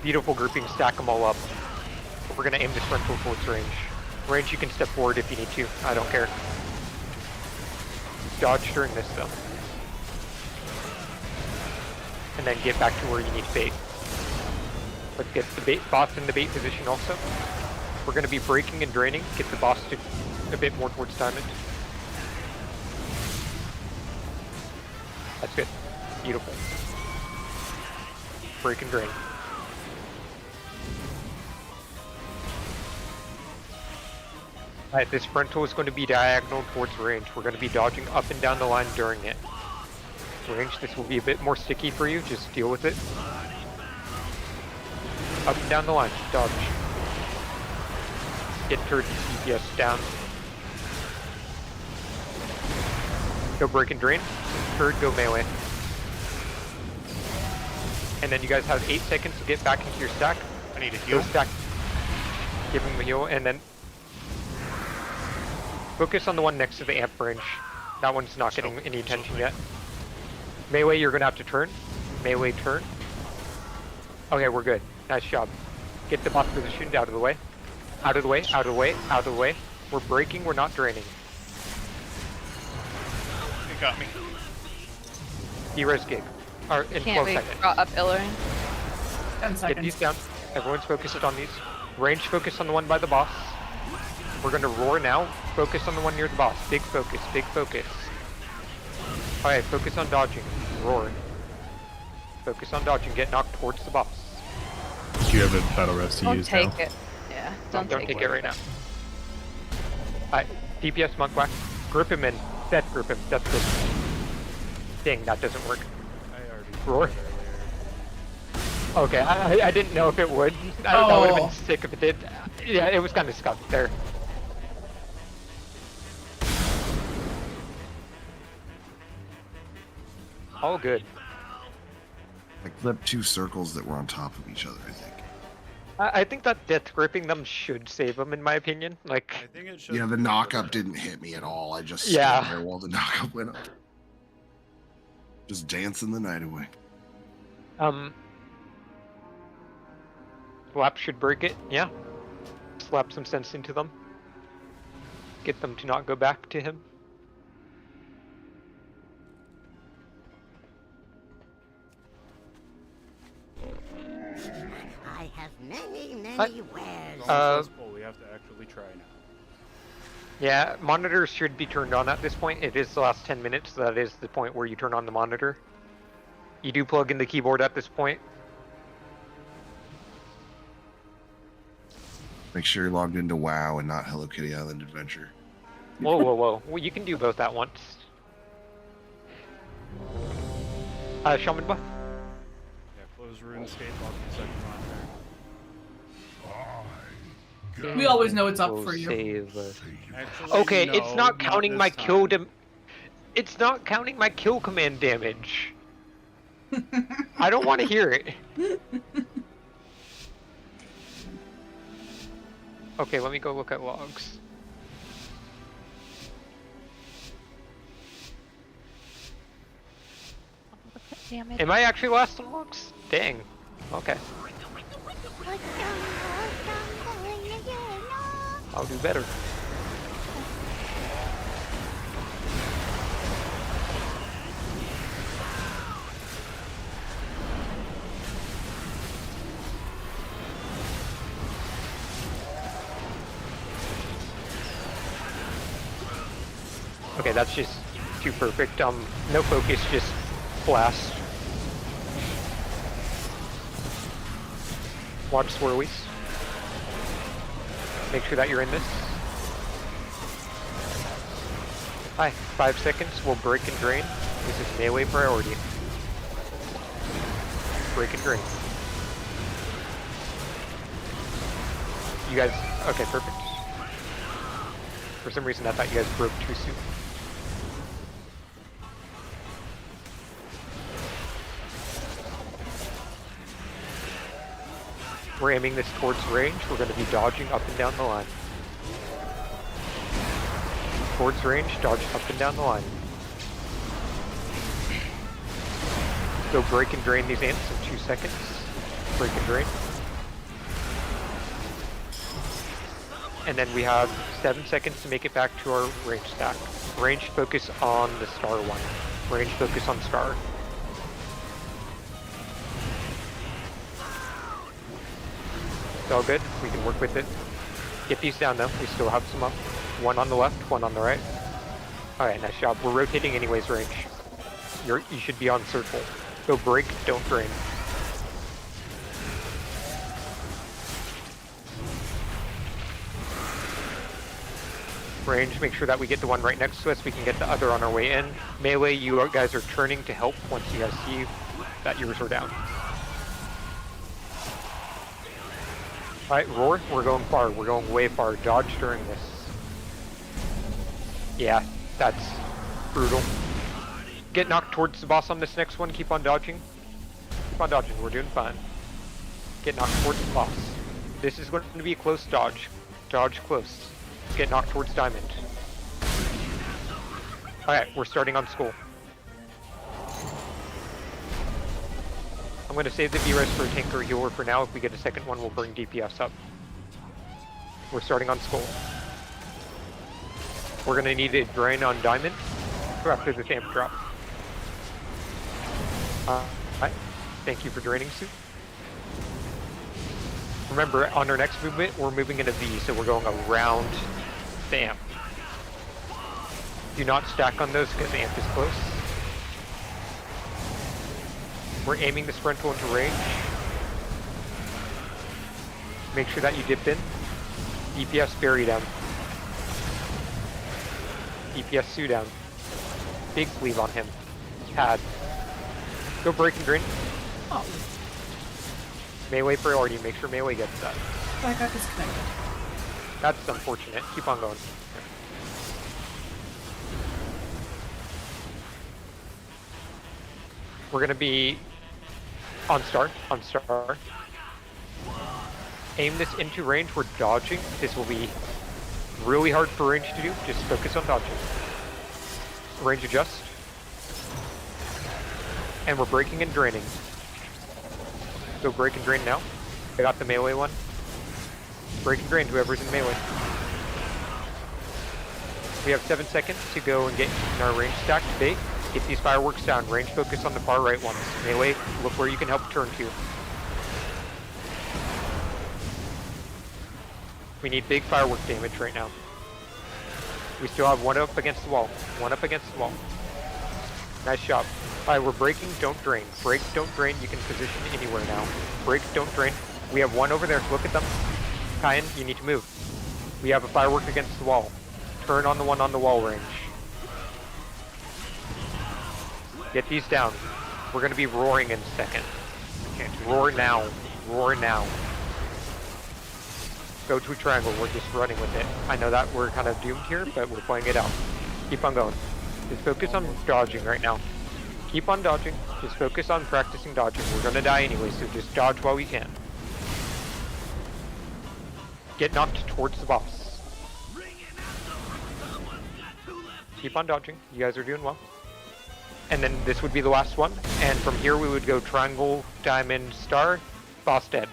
Beautiful grouping, stack them all up. We're gonna aim this frontal towards range. Range, you can step forward if you need to. I don't care. dodge during this though. And then get back to where you need bait. Let's get the boss in the bait position also. We're going to be breaking and draining. Get the boss to a bit more towards diamond. That's good. Beautiful. Break and drain. Alright, this frontal is going to be diagonal towards range. We're going to be dodging up and down the line during it. Range, this will be a bit more sticky for you. Just deal with it. Up and down the line. Dodge. Get turret DPS down. Go break and drain. Turret, go melee. And then you guys have 8 seconds to get back into your stack. I need a heal. Go stack. Give him a heal, and then focus on the one next to the amp branch. That one's not getting any attention yet. Melee, you're gonna have to turn. Melee, turn. Okay, we're good. Nice job. Get the boss positioned out of the way. Out of the way, out of the way, out of the way. We're breaking, we're not draining. It got me. D-res gig. Or in Can't 12 we seconds. draw up Illering? 10 Get seconds. these down. Everyone's focused on these. Range focus on the one by the boss. We're gonna roar now. Focus on the one near the boss. Big focus, big focus. Alright, focus on dodging. Roar. Focus on dodging. Get knocked towards the boss. Do you have a battle rest to Don't use take now? it. Yeah, Don't take it right now. Alright, DPS monk whack. Grip him in. Death grip him. Death grip him. Dang, that doesn't work. I already Roar. did earlier. Okay, I didn't know if it would. That would have been sick if it did. Yeah, it was kind of scuffed there. All good. I clipped 2 circles that were on top of each other, I think. I think that death gripping them should save them, in my opinion. Like, I think it should. Yeah, the knockup didn't hit me at all. I just Yeah. stood there while the knockup went up. Just dancing the night away. Slap should break it. Yeah. Slap some sense into them. Get them to not go back to him. I have many wares. We have to actually try now. Yeah, monitors should be turned on at this point. It is the last 10 minutes, so that is the point where you turn on the monitor. You do plug in the keyboard at this point. Make sure you're logged into WoW and not Hello Kitty Island Adventure. Whoa, whoa, whoa. Well, you can do both at once. Shaman buff? Yeah, close RuneScape, lock the second monitor. We always know it's up for you. Actually, Okay, no, it's not counting this my time. kill It's not counting my kill command damage. I don't want to hear it. Okay, let me go look at logs. Damn it. Am I actually last on logs? Dang. Okay. I'll do better. Okay, that's just too perfect. No focus, just blast. Watch swirlies. Make sure that you're in this. Hi, 5 seconds, we'll break and drain. This is melee priority. Break and drain. You guys, okay, perfect. For some reason I thought you guys broke too soon. We're aiming this towards range. We're going to be dodging up and down the line. Towards range, dodge up and down the line. Go break and drain these ants in 2 seconds. Break and drain. and then we have 7 seconds to make it back to our range stack. Range focus on the star one. Range focus on star. It's all good. We can work with it. Get these down though. We still have some up. One on the left, one on the right. Alright, nice job. We're rotating anyways, range. You should be on circle. Go break, don't drain. Range, make sure that we get the one right next to us. We can get the other on our way in. Melee, you guys are turning to help once you guys see that yours are down. Alright, roar. We're going far. We're going way far. Dodge during this. Yeah, that's brutal. Get knocked towards the boss on this next one. Keep on dodging. Keep on dodging. We're doing fine. Get knocked towards the boss. This is going to be a close dodge. Dodge close. Get knocked towards diamond. Alright, we're starting on skull. I'm going to save the B-res for a tank or healer for now. If we get a second one, we'll bring DPS up. We're starting on skull. We're going to need a drain on diamond after the amp drop. Alright, thank you for draining, Sue. Remember, on our next movement, we're moving in a V, so we're going around the amp. Do not stack on those because the amp is close. We're aiming the sprintle into range. Make sure that you dip in. DPS bury down. DPS Sue down. Big sleeve on him. Pad. Go break and drain. Oh. Melee priority, make sure melee gets that. I got disconnected. That's unfortunate. Keep on going. We're gonna be on star. Aim this into range, we're dodging. This will be really hard for range to do. Just focus on dodging. Range adjust. And we're breaking and draining. Go break and drain now. I got the melee one. Break and drain whoever's in melee. We have 7 seconds to go and get in our range stack today. Get these fireworks down. Range focus on the far right ones. Melee, look where you can help turn to. We need big firework damage right now. We still have one up against the wall. One up against the wall. Nice job. Alright, we're breaking, don't drain. Break, don't drain. You can position anywhere now. Break, don't drain. We have one over there. Look at them. Kyan, you need to move. We have a firework against the wall. Turn on the one on the wall range. Get these down. We're going to be roaring in a second. Roar now. Roar now. Go to a triangle. We're just running with it. I know that we're kind of doomed here, but we're playing it out. Keep on going. Just focus on dodging right now. Keep on dodging. Just focus on practicing dodging. We're going to die anyway, so just dodge while we can. Get knocked towards the boss. Keep on dodging. You guys are doing well. And then this would be the last one. And from here we would go triangle, diamond, star, boss dead.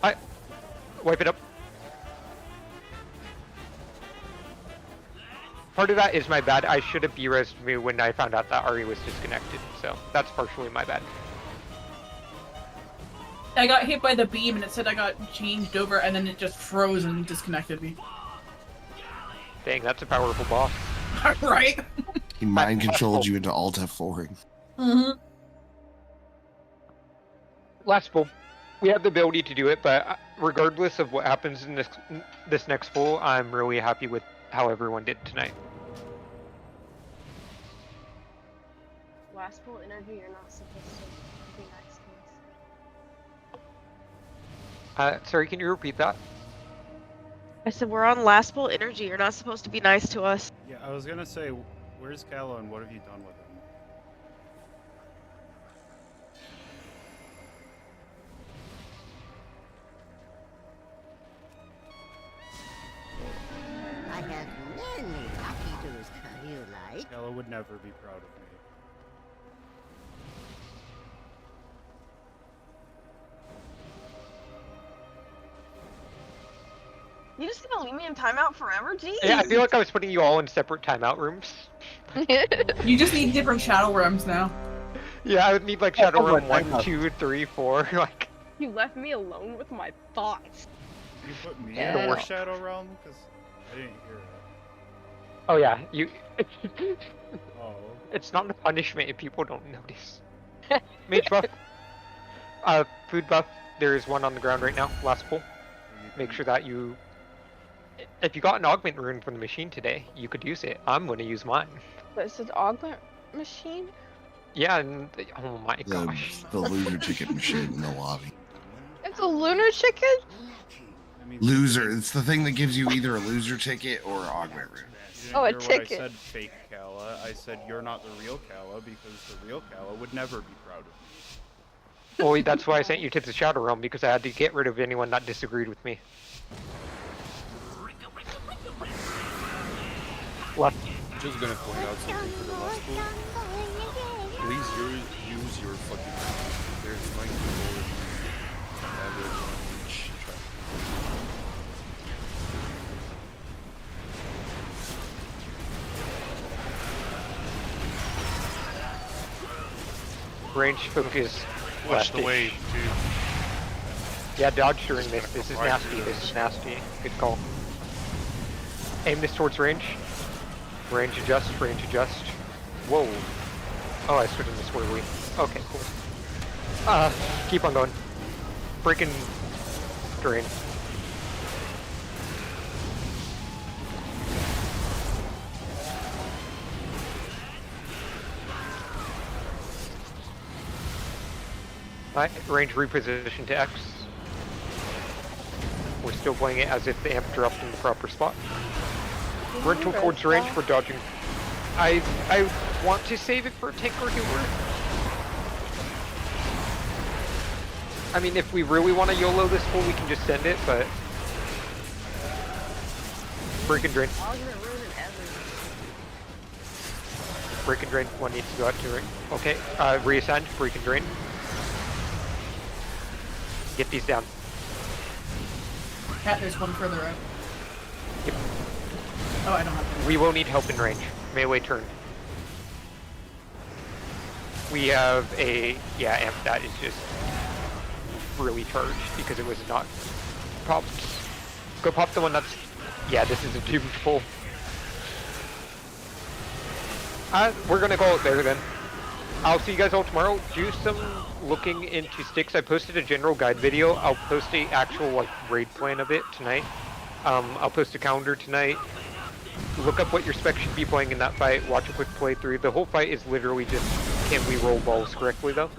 Alright. Wipe it up. Part of that is my bad. I should have B-resed me when I found out that Ari was disconnected. So that's partially my bad. I got hit by the beam and it said I got changed over and then it just froze and disconnected me. Dang, that's a powerful boss. Right? He mind controlled you into Alt F4ing. Mm-hmm. Last pull. We have the ability to do it, but regardless of what happens in this next pull, I'm really happy with how everyone did tonight. Last pull interview, you're not supposed to be nice to us. Sorry, can you repeat that? I said we're on last pull energy. You're not supposed to be nice to us. Yeah, I was gonna say, where's Callow and what have you done with him? I have many packages you like. Callow would never be proud of me. You just gonna leave me in timeout forever? Jeez. Yeah, I feel like I was putting you all in separate timeout rooms. You just need different shadow realms now. Yeah, I would need like Shadow Realm 1, 2, 3, 4, like... You left me alone with my thoughts. You put me Yeah. in your Shadow Realm? Because I didn't hear it. Oh yeah, you... Oh. It's not a punishment if people don't notice. Mage buff. Food buff. There is one on the ground right now, last pull. Make sure that you... If you got an augment rune from the machine today, you could use it. I'm gonna use mine. But it's an augment machine? Yeah, and... Oh my gosh. The loser ticket machine in the lobby. It's a lunar chicken? Loser. It's the thing that gives you either a loser ticket or an augment rune. Oh, a Hear what ticket. I said, fake Kala. I said you're not the real Kala because the real Kala would never be proud of me. Well, that's why I sent you to the Shadow Realm, because I had to get rid of anyone that disagreed with me. Left. Just gonna point out something for the last pool. Please use your fucking... There's 9 people average on each track. Range focus. Watch the leftish. wave, too. Yeah, dodge during this. This is nasty. This is nasty. Good call. Aim this towards range. Range adjust. Range adjust. Whoa. Oh, I switched this where we. Okay, cool. Keep on going. Freaking drain. Alright, range reposition to X. We're still playing it as if the amp dropped in the proper spot. Rental towards range, we're dodging. I want to save it for a tank or healer. I mean, if we really want to YOLO this full, we can just send it, but... Break and drain. Break and drain, one needs to go out to ring. Okay, reascend, break and drain. Get these down. Cat, there's one further out. Yep. Oh, I don't have to. We will need help in range. Melee turn. We have a... Yeah, amp that is just really charged because it was not popped. Go pop the one that's... Yeah, this is a doomed pull. We're gonna call it there then. I'll see you guys all tomorrow. Do some looking into sticks. I posted a general guide video. I'll post a actual like raid plan of it tonight. I'll post a calendar tonight. Look up what your spec should be playing in that fight. Watch a quick playthrough. The whole fight is literally just can we roll balls correctly though.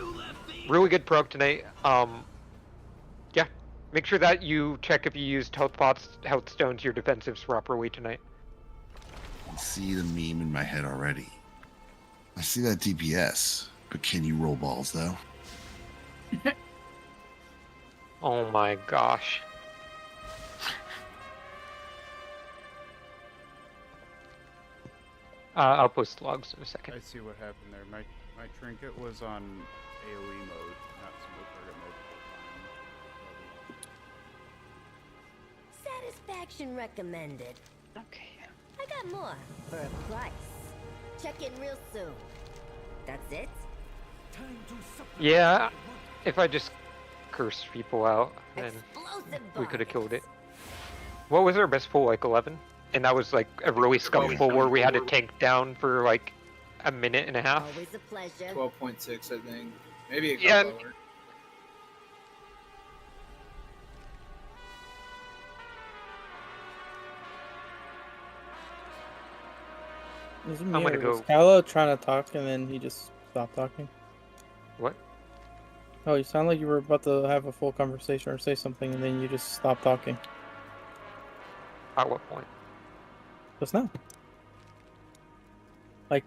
Really good prog tonight. Yeah. Make sure that you check if you used health pots, health stones, your defensives properly tonight. I can see the meme in my head already. I see that DPS, but can you roll balls though? Oh my gosh. I'll post logs in a second. I see what happened there. My trinket was on AoE mode, not single target mode. Satisfaction recommended. Okay. I got more for a price. Check in real soon. That's it? Yeah, if I just cursed people out, then Explosive we could have bodies. killed it. What was our best pull, like 11? And that was like a really scum pull where we had to tank down for like a minute and a half. Always a pleasure. 12.6, I think. Maybe it got Yeah. lower. Isn't I'm gonna me go- or Scala trying to talk and then he just stopped talking? What? Oh, you sound like you were about to have a full conversation or say something and then you just stopped talking. At what point? Just now. Like